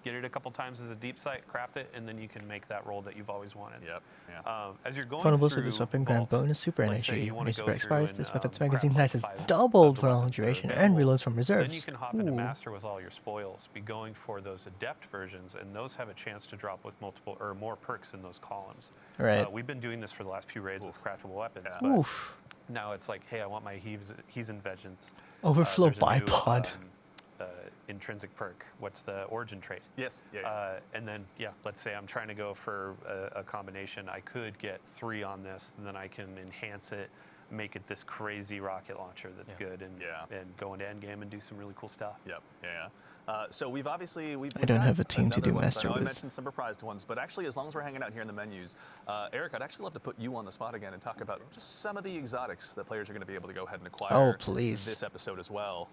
get it a couple times as a deep sight, craft it, and then you can make that roll that you've always wanted. Yep. Yeah. As you're going Funnel boost through with this weapon, grant Vault, bonus super let's say energy. you When wanna your go super expires, through this and, weapon's grab magazine like size is 5 of doubled the for long weapons that are duration and available. reloads from Then reserves. you can hop into Ooh. Master with all your spoils, be going for those Adept versions, and those have a chance to drop with multiple or more perks in those columns. Right. We've been doing this for the last few raids with craftable weapons, Yeah. but Oof. now it's like, hey, I want my He's in Vengeance. Overflow There's a new, bipod. intrinsic perk. What's the origin trait? Yes. Yeah. And then, yeah, let's say I'm trying to go for a combination. I could get 3 on this, and then I can enhance it, make it this crazy rocket launcher that's good, and Yeah. and go into endgame and do some really cool stuff. Yep. Yeah. So we've obviously we've I don't got have a team to another do one, but master I know I with. mentioned some reprised ones, but actually, as long as we're hanging out here in the menus, Eric, I'd actually love to put you on the spot again and talk about just some of the exotics that players are going to be able to go ahead and acquire. Oh, please. This episode as well.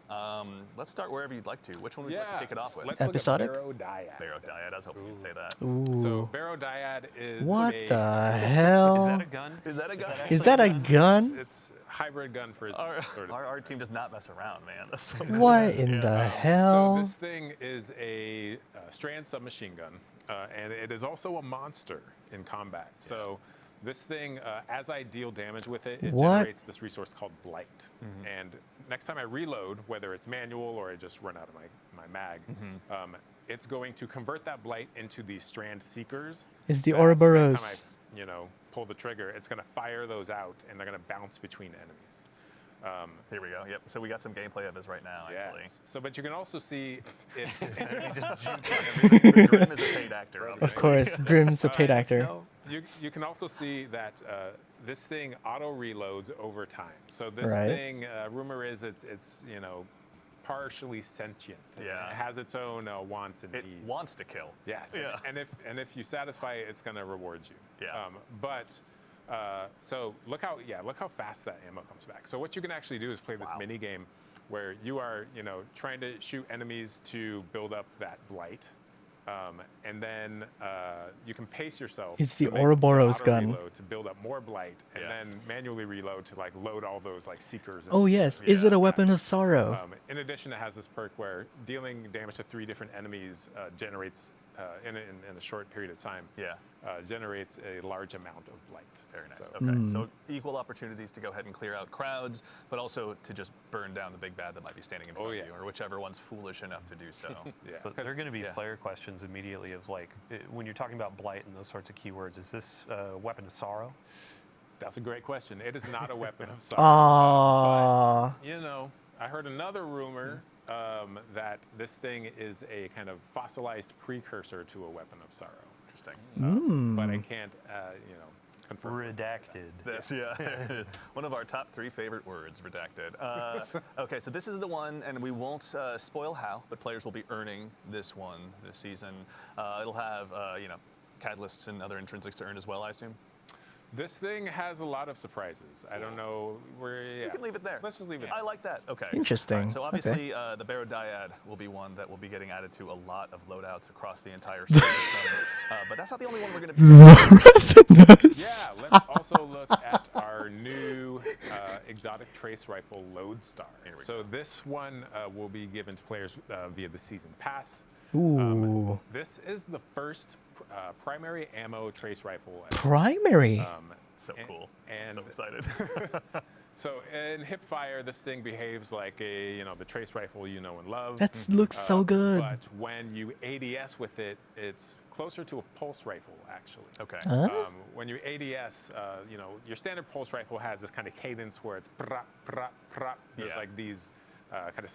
Let's start wherever you'd like to. Which one would you like to kick it off with? Let's Episodic? look at Barrow Dyad. Barrow Dyad. I was hoping you'd say that. Ooh. So Barrow Dyad is What a, the Is hell? that a gun? Is that a gun? Is that a gun? It's hybrid gun for sort of. Our team does not mess around, man. That's so What in the So hell? this thing is a Strand submachine gun, and it is also a monster in combat. So this thing, as I deal damage with it, it What? generates this resource called Blight. And next time I reload, whether it's manual or I just run out of my mag, it's going to convert that Blight into these Strand Seekers. Is the that Ouroboros. Next time I, pull the trigger, it's going to fire those out, and they're going to bounce between enemies. Here we go. Yep. So we got some gameplay of this right now, actually. Yes. So, but you can also see it. He just juked on everything. Grim is a paid actor. Of obviously. course, Grim's the paid actor. You can also see that this thing auto reloads over time. So this Right. thing, rumor is it's partially sentient. Yeah. It has its own wants and It needs. wants to kill. Yes. Yeah. And if you satisfy it, it's going to reward you. Yeah. So look how fast that ammo comes back. So what you can actually do is play this mini game where you are trying to shoot enemies to build up that blight. And then you can pace yourself. It's the to make- Ouroboros to gun. auto-reload to build up more blight, and Yeah. then manually reload to like load all those like seekers. And Oh yes, is it a weapon of sorrow? in addition, it has this perk where dealing damage to 3 different enemies generates in a short period of time, generates a large amount of light. Very nice. Okay, so equal opportunities to go ahead and clear out crowds, but also to just burn down the big bad that might be standing in front of you, or whichever one's foolish enough to do so. So there are going to be player questions immediately of like, when you're talking about blight and those sorts of keywords, is this a weapon of sorrow? That's a great question. It is not a weapon of sorrow. But, you know, I heard another rumor that this thing is a kind of fossilized precursor to a weapon of sorrow. Interesting. But I can't, you know, confirm. Redacted. This, one of our top 3 favorite words, redacted. Okay, so this is the one, and we won't spoil how, but players will be earning this one this season. It'll have, you know, catalysts and other intrinsics to earn as well, I assume. This thing has a lot of surprises. I don't know where. You can leave it there. Let's just leave it. I like that. Okay. Interesting. Right, so obviously, the Barodiad will be one that will be getting added to a lot of loadouts across the entire system. But that's not the only one we're going to be. Yeah. Let's also look at our new exotic trace rifle Lodestar. So this one will be given to players via the season pass. Ooh. This is the first primary ammo trace rifle. Primary. So cool. And so excited. So in hipfire, this thing behaves like a, you know, the trace rifle you know and love. That looks so good. But when you ADS with it, it's closer to a pulse rifle, actually. Okay. When you ADS, you know, your standard pulse rifle has this kind of cadence where it's prap, prap, prap. There's like these kind of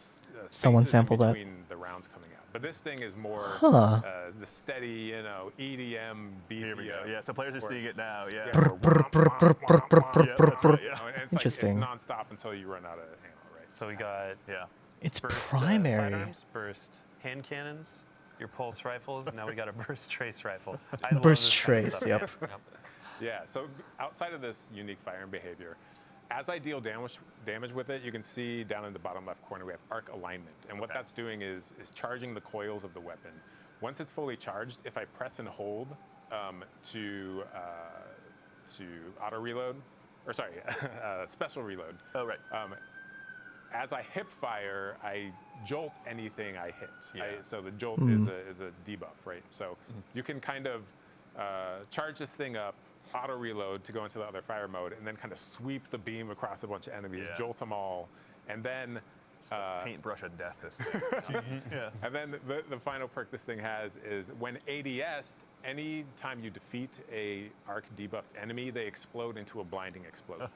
Someone spaces sample that. between the rounds coming out. But this thing is more the steady, you know, EDM beat. Here we go. Yeah, so players are seeing it now. Yeah. Interesting. It's nonstop until you run out of ammo, right? So we got It's burst, primary. sidearms, burst hand cannons, your pulse rifles, and now we got a burst trace rifle. I love Burst this kind of trace, stuff. yep. Yeah, so outside of this unique firing behavior, as I deal damage with it, you can see down in the bottom left corner we have arc alignment. And what that's doing is charging the coils of the weapon. Once it's fully charged, if I press and hold to auto reload, or sorry, special reload. Oh, right. As I hip fire, I jolt anything I hit. Yeah. So the jolt is a debuff, right? So you can kind of charge this thing up, auto reload to go into the other fire mode, and then kind of sweep the beam across a bunch of enemies, jolt them all, and then paintbrush of death. This thing. And then the final perk this thing has is when ADS, any time you defeat a arc debuffed enemy, they explode into a blinding explosion.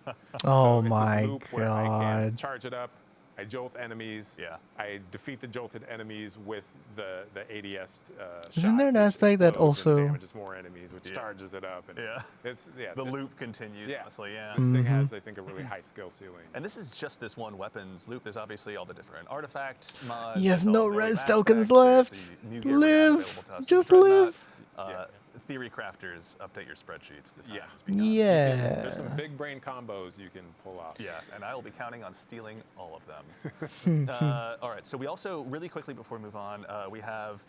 Oh so it's my this loop where I can god. charge it up, I jolt enemies. Yeah. I defeat the jolted enemies with the ADS Isn't there an which aspect that explodes and also damages more enemies, which charges it up? And it's the loop continues. Honestly, This thing has, I think, a really high skill ceiling. And this is just this one weapons loop. There's obviously all the different artifact mods. You have there's no all the res aspects, tokens there's left. the new gear we have available Live. to us Just from Dreadnought. live. Theory crafters, update your spreadsheets. The time has There's begun. some big brain combos you can pull off. Yeah, and I will be counting on stealing all of them. All right, so we also, really quickly before we move on, we have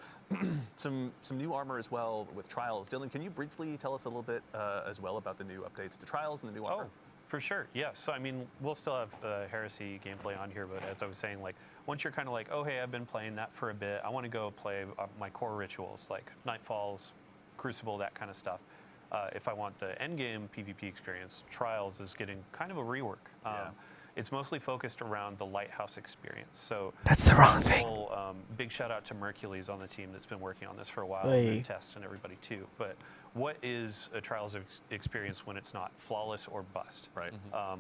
some new armor as well with Trials. Dylan, can you briefly tell us a little bit as well about the new updates to Trials and the new armor? Oh, for sure, yeah. So I mean, we'll still have Heresy gameplay on here, but as I was saying, like once you're kind of like, oh hey, I've been playing that for a bit, I want to go play my core rituals like Nightfalls, Crucible, that kind of stuff. If I want the endgame PvP experience, Trials is getting kind of a rework. It's mostly focused around the Lighthouse experience. So That's the wrong thing. Big shout out to Mercules on the team that's been working on this for a while, and Test and everybody too. But what is a Trials experience when it's not flawless or bust? Right.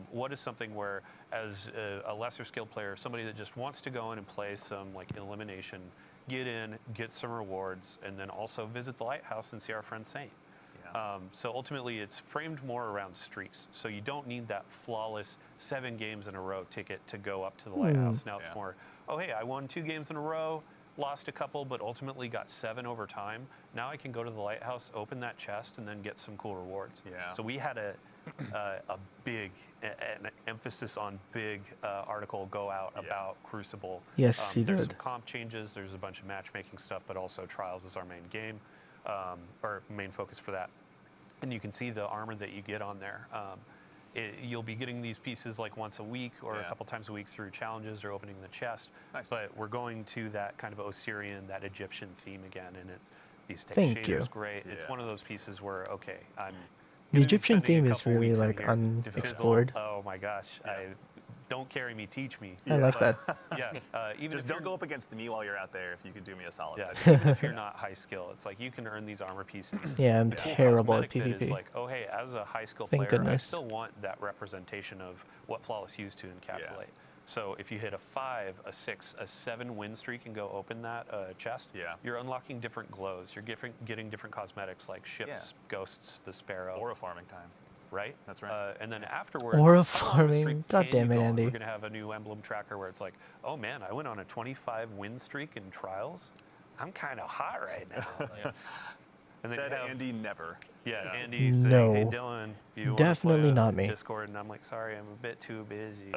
What is something where, as a lesser skilled player, somebody that just wants to go in and play some like elimination, get in, get some rewards, and then also visit the Lighthouse and see our friend Saint. So ultimately, it's framed more around streaks. So you don't need that flawless 7 games in a row ticket to go up to the Lighthouse. Now it's more, oh hey, I won 2 games in a row, lost a couple, but ultimately got 7 over time. Now I can go to the Lighthouse, open that chest, and then get some cool rewards. So we had a big, an emphasis on big article go out about Crucible. Yes, he there's did. some comp changes, there's a bunch of matchmaking stuff, but also Trials is our main game, or main focus for that. And you can see the armor that you get on there. You'll be getting these pieces like once a week or a couple times a week through challenges or opening the chest. But we're going to that kind of Osirian, that Egyptian theme again, and These text Thank shaders you. great. It's Yeah. one of those pieces where, okay, I'm The gonna be Egyptian spending a theme is couple really weeks in like here to fizzle. unexplored. Oh my gosh, don't carry me, teach me. I like that. Yeah, even Just if don't you're, go up against me while you're out there. If you could do me a solid. yeah, that'd be even if you're not high skill, it's like you can earn these armor pieces. Yeah, I'm The cool terrible at cosmetic bit is PvP. like, oh hey, as a high skill Thank player, I goodness. still want that representation of what flawless used to encapsulate. So if you hit a 5, a 6, a 7 win streak and go open that chest, you're unlocking different glows. You're getting different cosmetics like ships, ghosts, the sparrow. Aura farming time. Right? That's right. And then afterwards, Aura how long of a streak farming. God can damn you it, go on? Andy. We're going to have a new emblem tracker where it's like, oh man, I went on a 25 win streak in trials. I'm kind of hot right now. And then Said you have, Andy never. Andy saying, No. hey Dylan, you want Definitely to play not me. Discord? And I'm like, sorry, I'm a bit too busy.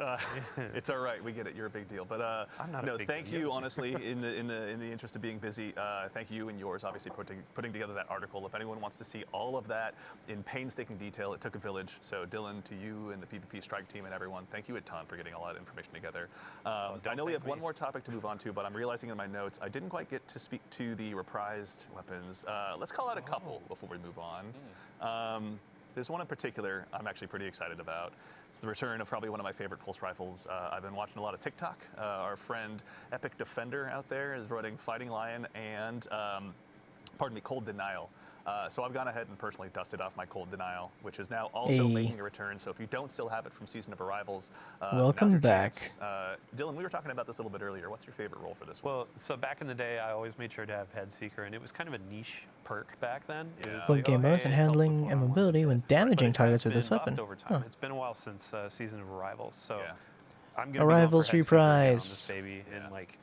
It's all right. We get it. You're a big deal. But I'm not a no, big thank deal. you. Honestly, in the interest of being busy, thank you and yours. Obviously, putting together that article. If anyone wants to see all of that in painstaking detail, it took a village. So Dylan, to you and the PvP Strike team and everyone, thank you a ton for getting all that information together. I know we have one more topic to move on to, but I'm realizing in my notes I didn't quite get to speak to the reprised weapons. Let's call out a couple before we move on. There's one in particular I'm actually pretty excited about. It's the return of probably one of my favorite pulse rifles. I've been watching a lot of TikTok. Our friend Epic Defender out there is running Fighting Lion and, Cold Denial. So I've gone ahead and personally dusted off my Cold Denial, which is now also Hey. making a return. So if you don't still have it from Season of Arrivals, Welcome now's your back. chance. Dylan, we were talking about this a little bit earlier. What's your favorite role for this one? Well, so back in the day, I always made sure to have Head Seeker, and it was kind of a niche perk back then. It was Full like, game oh, modes hey, and it helps with handling and one-on-ones mobility and when that. But damaging it targets has with this been buffed weapon. over time. Huh. It's been a while since Season of Arrivals, so Yeah. I'm gonna Arrivals be going for Head Seeker again on reprise. this baby. And like,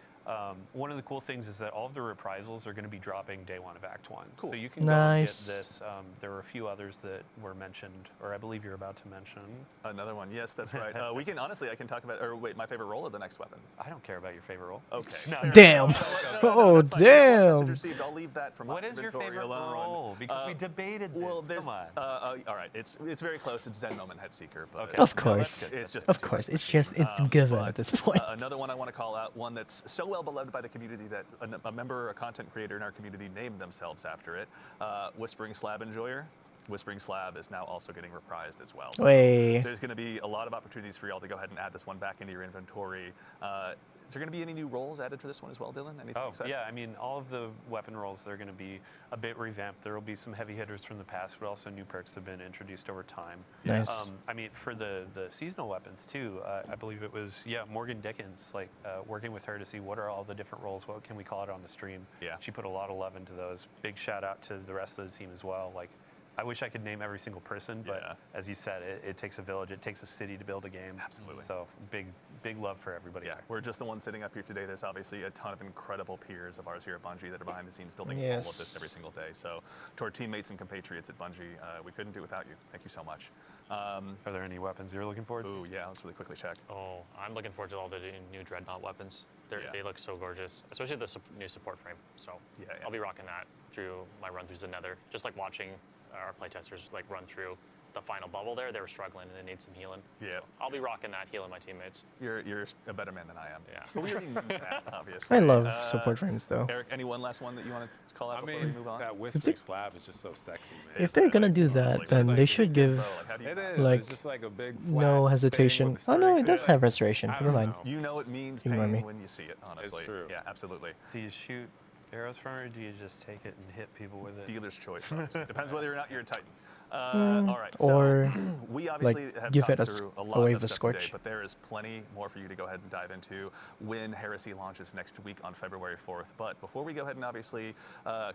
one of the cool things is that all of the reprisals are going to be dropping day 1 of Act 1. Cool. So you can go and get Nice. this. There were a few others that were mentioned, or I believe you're about to mention. Another one. Yes, that's right. We can honestly, I can talk about. Or wait, my favorite role of the next weapon. I don't care about your favorite role. Okay. No, Fair Damn. enough. Oh, that's fine. You know what? Message damn. received. I'll leave that for my What is your inventory favorite alone. role? Because we debated this. Well, there's. Come on. All right, it's very close. It's Zen Moment Headseeker, but Okay. Of No, course. that's good. it's just Of a two-man course. It's machine. just, it's given But, at this point. another one I want to call out, one that's so well beloved by the community that a member, a content creator in our community named themselves after it. Whispering Slab Enjoyer. Whispering Slab is now also getting reprised as well. So Way. there's going to be a lot of opportunities for y'all to go ahead and add this one back into your inventory. Is there going to be any new roles added for this one as well, Dylan? Anything Oh, exciting? yeah. I mean, all of the weapon rolls, they're going to be a bit revamped. There will be some heavy hitters from the past, but also new perks have been introduced over time. Nice. I mean, for the seasonal weapons, too, I believe it was, Morgan Dickens, like working with her to see what are all the different roles, what can we call it on the stream. Yeah. She put a lot of love into those. Big shout out to the rest of the team as well. Like, I wish I could name every single person, but Yeah. as you said, it takes a village, it takes a city to build a game. Absolutely. So big love for everybody. Yeah, there. we're just the ones sitting up here today. There's obviously a ton of incredible peers of ours here at Bungie that are behind the scenes building all of this Yes. every single day. So to our teammates and compatriots at Bungie, we couldn't do it without you. Thank you so much. Are there any weapons you're looking forward to? Ooh, yeah, let's really quickly check. Oh, I'm looking forward to all the new Dreadnought weapons. Yeah. They look so gorgeous, especially the new support frame. So Yeah. I'll be rocking that through my run-throughs of Nether. Just like watching our playtesters like run through the final bubble there. They were struggling and they need some healing. Yeah. So I'll be rocking that, healing my teammates. You're a better man than I am. Yeah. But we already knew that, obviously. I love support frames though. Eric, any one last one that you want to call out I before we mean, move on? that Whispering Slab is just so sexy, man. If they're gonna do Honestly, that, it's then like they a should big give bow. Like, how do you- It is. Like, It's just like a big flat no thing hesitation. with a Oh no, it string. does have restoration. I Never don't mind. know. You know it means Ignore pain me. when you see it, honestly. true. Yeah, absolutely. Do you shoot arrows from it, or do you just take it and hit people with it? Dealer's choice, obviously. Depends whether or not you're a Titan. All right, or, so we obviously have give it talked a through a a lot wave of of stuff today, scorch. but there is plenty more for you to go ahead and dive into when Heresy launches next week on February 4th. But before we go ahead and obviously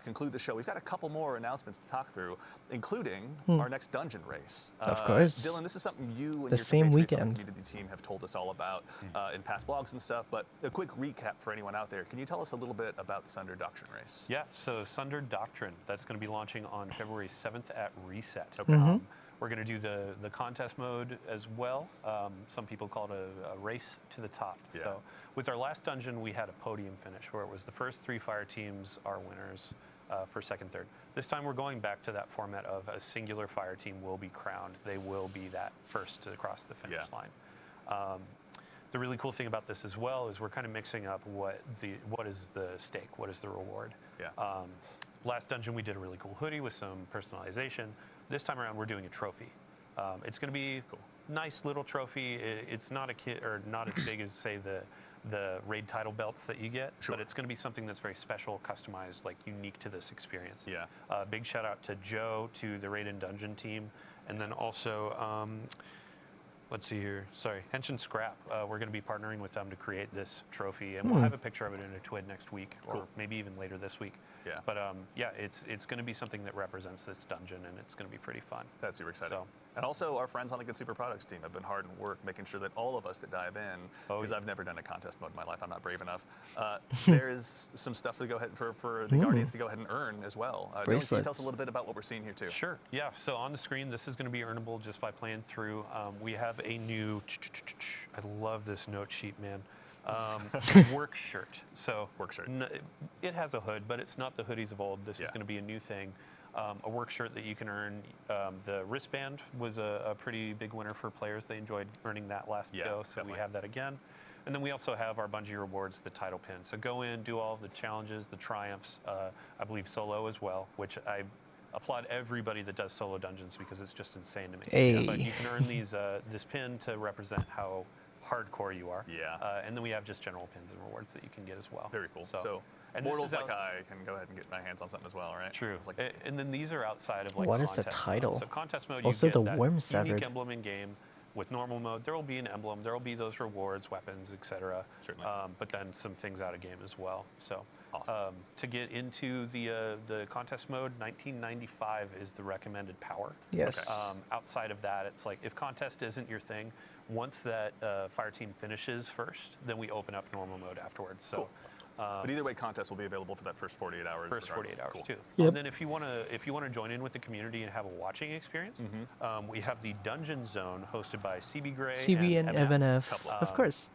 conclude the show, we've got a couple more announcements to talk through, including our next dungeon race. Of course. Dylan, this is something you and The your same compatriots on the weekend. community team have told us all about in past blogs and stuff, but a quick recap for anyone out there. Can you tell us a little bit about the Sunder Doctrine race? Yeah, so Sunder Doctrine, that's going to be launching on February 7th at Reset. Mm-hmm. We're going to do the contest mode as well. Some people call it a race to the top. Yeah. So with our last dungeon, we had a podium finish where it was the first 3 fire teams are winners for second, third. This time we're going back to that format of a singular fire team will be crowned. They will be that first to cross the finish line. The really cool thing about this as well is we're kind of mixing up what is the stake, what is the reward. Yeah. last dungeon we did a really cool hoodie with some personalization. This time around we're doing a trophy. It's going to be nice little trophy. It's not not as big as say the raid title belts that you get, but it's going to be something that's very special, customized, like unique to this experience. Yeah. Big shout out to Joe, to the Raid and Dungeon team, and then also, let's see here. Sorry, Henshin Scrap. We're going to be partnering with them to create this trophy, and we'll have a picture of it in a TWID next week, or maybe even later this week. Yeah. But yeah, it's going to be something that represents this dungeon, and it's going to be pretty fun. That's super exciting. So, and also, our friends on the Good Super Products team have been hard at work making sure that all of us that dive in, because I've never done a contest mode in my life, I'm not brave enough. There is some stuff to go ahead for the Guardians to go ahead and earn as well. Dylan, can you tell us a little bit about what we're seeing here too? Sure. Yeah. So on the screen, this is going to be earnable just by playing through. We have a new. I love this note sheet, man. Work shirt. So work shirt. It has a hood, but it's not the hoodies of old. This is going to be a new thing. A work shirt that you can earn. The wristband was a pretty big winner for players. They enjoyed earning that last go, so definitely. we have that again. And then we also have our Bungie rewards, the title pin. So go in, do all of the challenges, the triumphs. I believe solo as well, which I applaud everybody that does solo dungeons because it's just insane to me. Hey. But you can earn this pin to represent how hardcore you are. Yeah. And then we have just general pins and rewards that you can get as well. Very cool. So and mortals this is like I can go ahead and get my hands on something as well, right? True. It's like, And then these are outside of like What is the contest title? mode. So contest mode, Also you get the that worm unique severed. emblem in game. With normal mode, there will be an emblem. There will be those rewards, weapons, etc. Certainly. But then some things out of game as well. So Awesome. to get into the contest mode, 1995 is the recommended power. Yes. Outside of that, it's like if contest isn't your thing, once that fire team finishes first, then we open up normal mode afterwards. So. Cool. But either way, contest will be available for that first 48 hours. First 48 hours too. Yep. And then if you want to join in with the community and have a watching experience, we have the Dungeon Zone hosted by CB Gray CB and Evan F. Of course.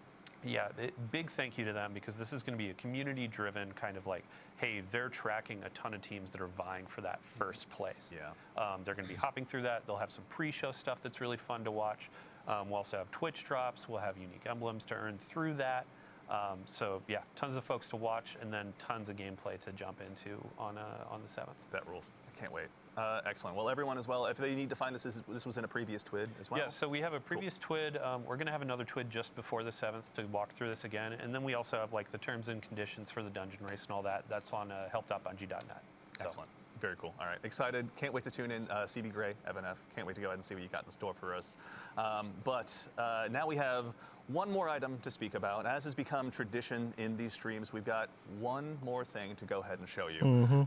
Yeah, big thank you to them because this is going to be a community-driven kind of like, hey, they're tracking a ton of teams that are vying for that first place. Yeah. They're going to be hopping through that. They'll have some pre-show stuff that's really fun to watch. We'll also have Twitch drops. We'll have unique emblems to earn through that. So yeah, tons of folks to watch, and then tons of gameplay to jump into on the 7th. That rules. I can't wait. Excellent. Well, everyone as well, if they need to find this was in a previous TWID as well? Yeah, so we have a previous TWID. We're going to have another TWID just before the 7th to walk through this again. And then we also have like the terms and conditions for the dungeon race and all that. That's on help.bungie.net. So. Excellent. Very cool. All right. Excited. Can't wait to tune in. CB Gray, Evan F. Can't wait to go ahead and see what you got in store for us. But now we have one more item to speak about. As has become tradition in these streams, we've got one more thing to go ahead and show you.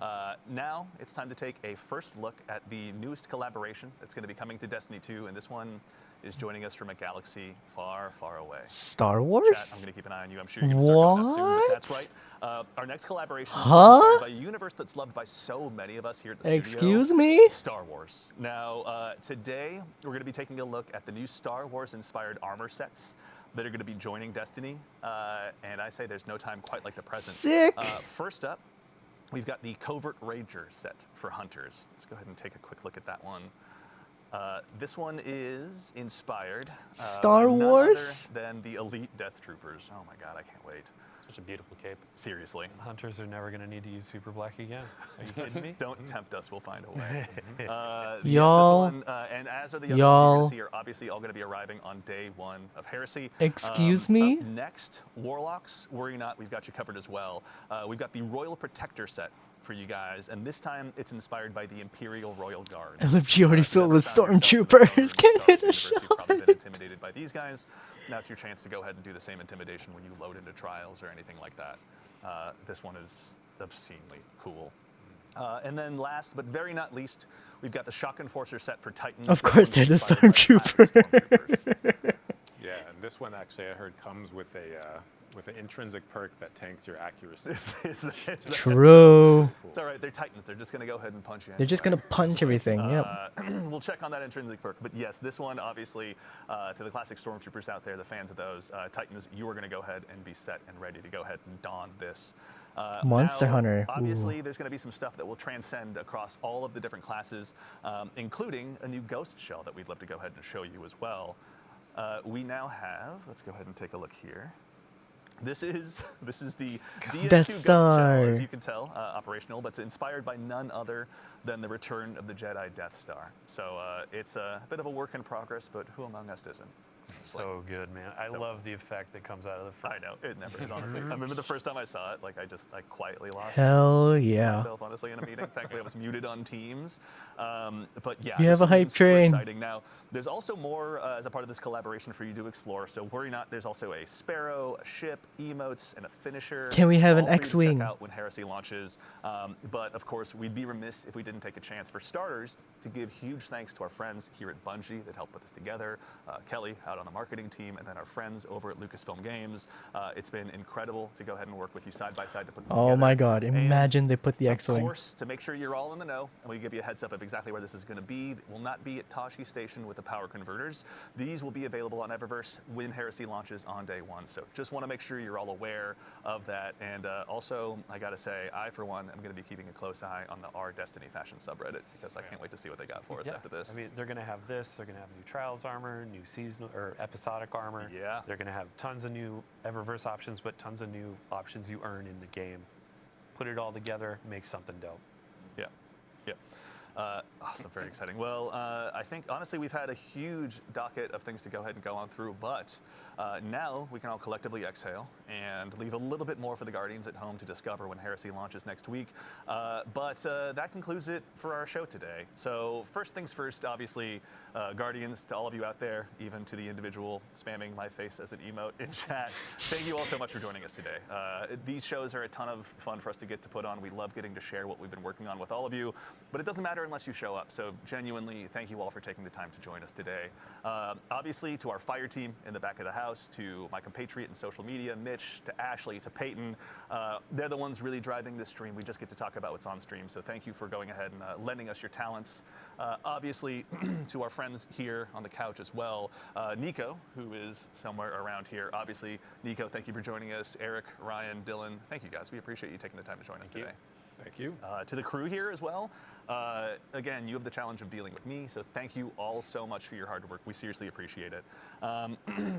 Now it's time to take a first look at the newest collaboration that's going to be coming to Destiny 2, and this one is joining us from a galaxy far, far away. Star Chat, Wars? I'm going to keep an eye on you. I'm sure you're going to start doing that soon, but that's What? right. Our next collaboration is Huh? inspired by a universe that's loved by so many of us here at the studio. Excuse me? Star Wars. Now, today we're going to be taking a look at the new Star Wars-inspired armor sets that are going to be joining Destiny, and I say there's no time quite like the present. Sick. First up, we've got the Covert Ranger set for Hunters. Let's go ahead and take a quick look at that one. This one is inspired Star by none Wars? other than the Elite Death Troopers. Oh my God, I can't wait. Such a beautiful cape. Seriously. Hunters are never going to need to use Super Black again. Are you kidding me? Don't tempt us. We'll find a way. Y'all. Yes, this one, and as are the other ones you're Y'all. going to see, are obviously all going to be arriving on day one of Heresy. Excuse me? Up next, Warlocks. Worry not, we've got you covered as well. We've got the Royal Protector set for you guys, and this time it's inspired by the Imperial Royal Guard. LFG already If you filled ever with found yourself in the stormtroopers. Roman Can't Star hit a Wars universe, You've probably shot. been intimidated by these guys. That's your chance to go ahead and do the same intimidation when you load into trials or anything like that. This one is obscenely cool. And then last, but very not least, we've got the Shock Enforcer set for Titans. Of This course, one's they're the inspired by classic stormtroopers. Yeah, and this one actually I heard comes with an intrinsic perk that tanks your accuracy. True. It's all right. They're Titans. They're just going to go ahead and punch you. They're just going to punch everything. Yep. We'll check on that intrinsic perk. But yes, this one, obviously, to the classic stormtroopers out there, the fans of those, Titans, you are going to go ahead and be set and ready to go ahead and don this. Monster now, Hunter. Obviously, Ooh. there's going to be some stuff that will transcend across all of the different classes, including a new ghost shell that we'd love to go ahead and show you as well. We now have, let's go ahead and take a look here. This is the DS2 Death Ghost Shell, Star. as you can tell, operational, but it's inspired by none other than the return of the Jedi Death Star. So it's a bit of a work in progress, but who among us isn't? It's like- So good, man. I love the effect that comes out of the front. I know, it never is, honestly. I remember the first time I saw it, like I quietly lost Hell yeah. myself, honestly, in a meeting. Thankfully, I was muted on Teams. But yeah, You this have a one's hype been super train. exciting. Now, there's also more as a part of this collaboration for you to explore. So worry not. There's also a sparrow, a ship, emotes, and a finisher. Can we have all an for you to X-Wing? Check out when Heresy launches. But of course, we'd be remiss if we didn't take a chance, for starters, to give huge thanks to our friends here at Bungie that helped put this together. Kelly out on the marketing team, and then our friends over at Lucasfilm Games. It's been incredible to go ahead and work with you side by side to put this together. Oh my god, And imagine they put the of X-Wing. course, to make sure you're all in the know, and we give you a heads up of exactly where this is going to be. It will not be at Tashi Station with the power converters. These will be available on Eververse when Heresy launches on day one. So just want to make sure you're all aware of that. And also, I got to say, I, for one, am going to be keeping a close eye on the R Destiny Fashion subreddit, because I can't wait to see what they got for us after this. I mean, they're going to have this. They're going to have new Trials armor, new seasonal or episodic armor. Yeah. They're going to have tons of new Eververse options, but tons of new options you earn in the game. Put it all together, make something dope. Yeah, yeah. Awesome, very exciting. Well, I think honestly we've had a huge docket of things to go ahead and go on through, but now we can all collectively exhale and leave a little bit more for the Guardians at home to discover when Heresy launches next week. But that concludes it for our show today. So first things first, obviously, Guardians, to all of you out there, even to the individual spamming my face as an emote in chat, thank you all so much for joining us today. These shows are a ton of fun for us to get to put on. We love getting to share what we've been working on with all of you, but it doesn't matter unless you show up. So genuinely, thank you all for taking the time to join us today. Obviously, to our fire team in the back of the house, to my compatriot in social media, Mitch, to Ashley, to Peyton, they're the ones really driving this stream. We just get to talk about what's on stream. So thank you for going ahead and lending us your talents. Obviously, to our friends here on the couch as well, Nico, who is somewhere around here. Obviously, Nico, thank you for joining us. Eric, Ryan, Dylan, thank you guys. We appreciate you taking the time to join us today. Thank you. To the crew here as well. Again, you have the challenge of dealing with me, so thank you all so much for your hard work. We seriously appreciate it.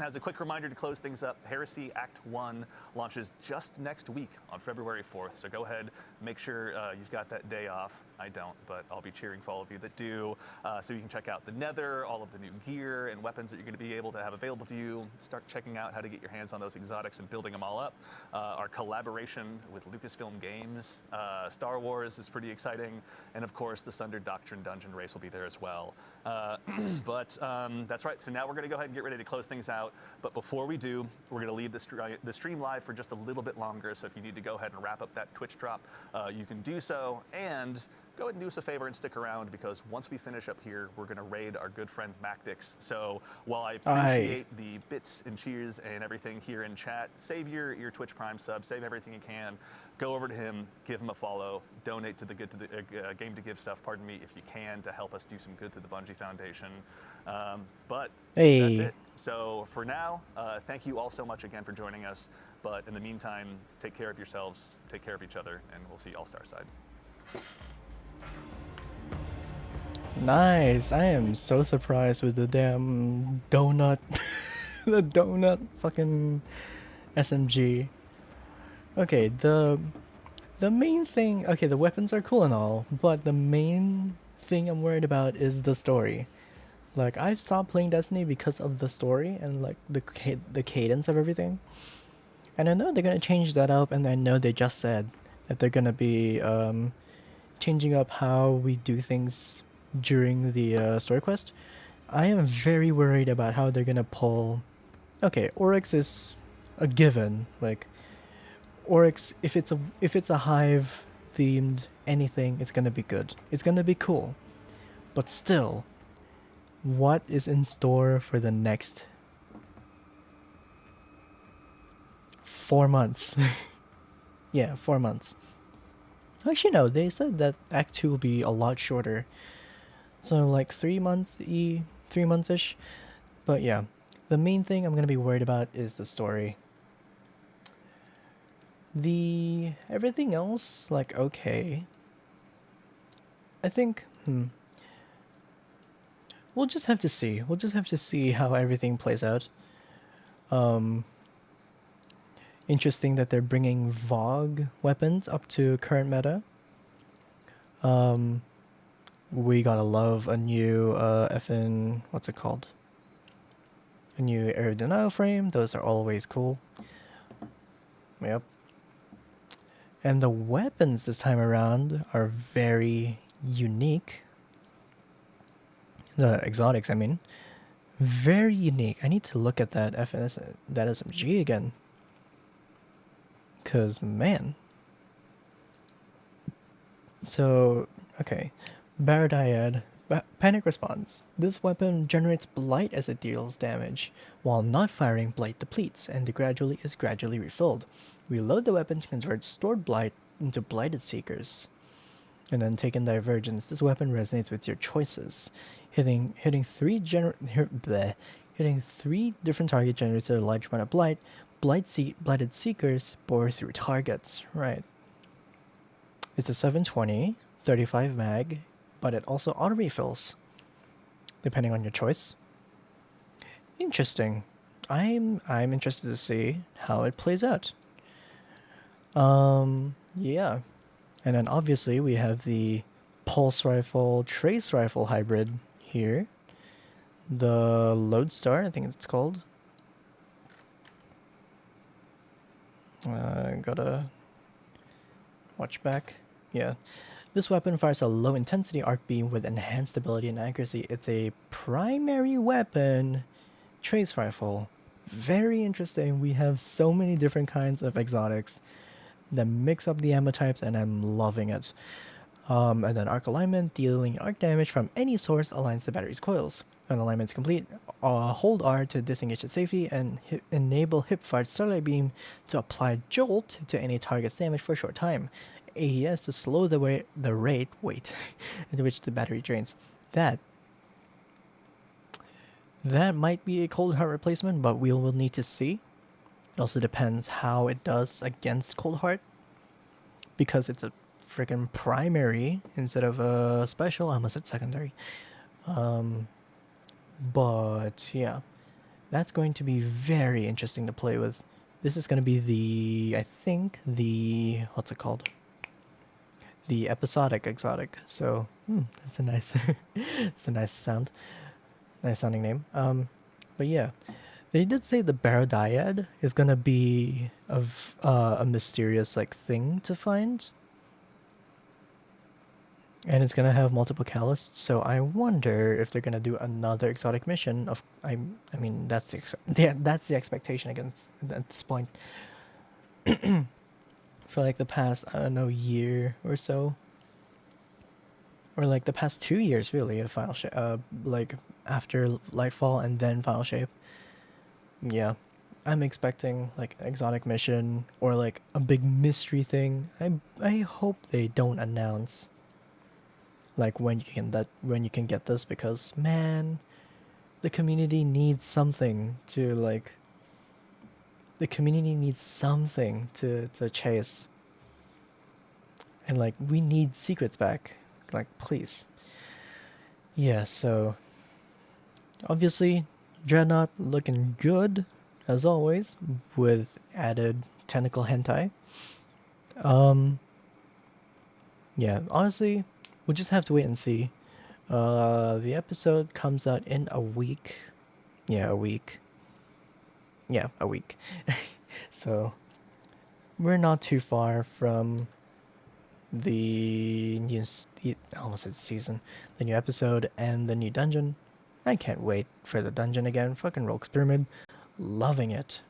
As a quick reminder to close things up, Heresy Act 1 launches just next week on February 4th, so go ahead, make sure you've got that day off. I don't, but I'll be cheering for all of you that do, so you can check out the Nether, all of the new gear and weapons that you're going to be able to have available to you. Start checking out how to get your hands on those exotics and building them all up. Our collaboration with Lucasfilm Games, Star Wars is pretty exciting, and of course the Sundered Doctrine Dungeon race will be there as well. But that's right, so now we're going to go ahead and get ready to close things out, but before we do, we're going to leave the stream live for just a little bit longer, so if you need to go ahead and wrap up that Twitch drop, you can do so, and go ahead and do us a favor and stick around, because once we finish up here, we're going to raid our good friend Macdix. So while I appreciate the bits and cheers and everything here in chat, save your Twitch Prime sub, save everything you can, go over to him, give him a follow, donate to the Game to Give stuff, pardon me, if you can, to help us do some good to the Bungie Foundation. But that's it. So for now, thank you all so much again for joining us. But in the meantime, take care of yourselves, take care of each other, and we'll see you all Starside. Nice. I am so surprised with the damn donut. The donut fucking SMG. Okay, the main thing, okay, the weapons are cool and all, but the main thing I'm worried about is the story. Like, I've stopped playing Destiny because of the story and like the cadence of everything. And I know they're gonna change that up, and I know they just said that they're gonna be changing up how we do things during the story quest. I am very worried about how they're gonna pull. Okay, Oryx is a given. Like, Oryx, if it's a hive themed anything, it's gonna be good. It's gonna be cool. But still, what is in store for the next 4 months? Yeah, 4 months. Actually, no, they said that Act 2 will be a lot shorter. So like 3 months, 3 months-ish. But yeah, the main thing I'm gonna be worried about is the story. Everything else, like, okay. I think, we'll just have to see. We'll just have to see how everything plays out. Interesting that they're bringing Vogue weapons up to current meta. We gotta love a new what's it called? A new air denial frame. Those are always cool. Yep. And the weapons this time around are very unique. The exotics, I mean. Very unique. I need to look at that that SMG again. Cause man. So, okay. Baradiad. Panic response. This weapon generates blight as it deals damage. While not firing, blight depletes and is gradually refilled. Reload the weapon to convert stored blight into blighted seekers. And then taken divergence. This weapon resonates with your choices. Hitting three different target generates a large amount of blight. Blighted seekers bore through targets. Right. It's a 720, 35 mag, but it also auto refills, depending on your choice. Interesting. I'm interested to see how it plays out. Yeah. And then obviously we have the pulse rifle, trace rifle hybrid here. The Lodestar, I think it's called. Gotta watch back. Yeah. This weapon fires a low intensity arc beam with enhanced stability and accuracy. It's a primary weapon trace rifle. Very interesting. We have so many different kinds of exotics that mix up the ammo types, and I'm loving it. And then arc alignment, dealing arc damage from any source, aligns the battery's coils. When alignment is complete, hold R to disengage at safety and enable hip-fired starlight beam to apply jolt to any target's damage for a short time. ADS to slow the rate at which the battery drains. That might be a cold heart replacement, but we will need to see. It also depends how it does against cold heart, because it's a freaking primary instead of a special. I almost said secondary. But yeah, that's going to be very interesting to play with. This is going to be I think what's it called? The episodic exotic. So that's a nice, it's a nice sound, nice sounding name. But yeah, they did say the Baradiad is gonna be of a mysterious like thing to find, and it's gonna have multiple catalysts. So I wonder if they're gonna do another exotic mission. I mean that's the expectation against at this point. For like the past, I don't know, year or so, or like the past 2 years really of Final Shape, like after Lightfall and then Final Shape. Yeah, I'm expecting like an exotic mission or like a big mystery thing. I hope they don't announce like when you can get this, because man, the community needs something to like. The community needs something to chase. And like we need secrets back. Like please. Yeah, so obviously Dreadnought looking good as always with added tentacle hentai. Yeah, honestly, we'll just have to wait and see. The episode comes out in a week. Yeah, a week. Yeah, a week. So we're not too far from the new I almost said season, the new episode and the new dungeon. I can't wait for the dungeon again. Fucking Rogue's Pyramid. Loving it.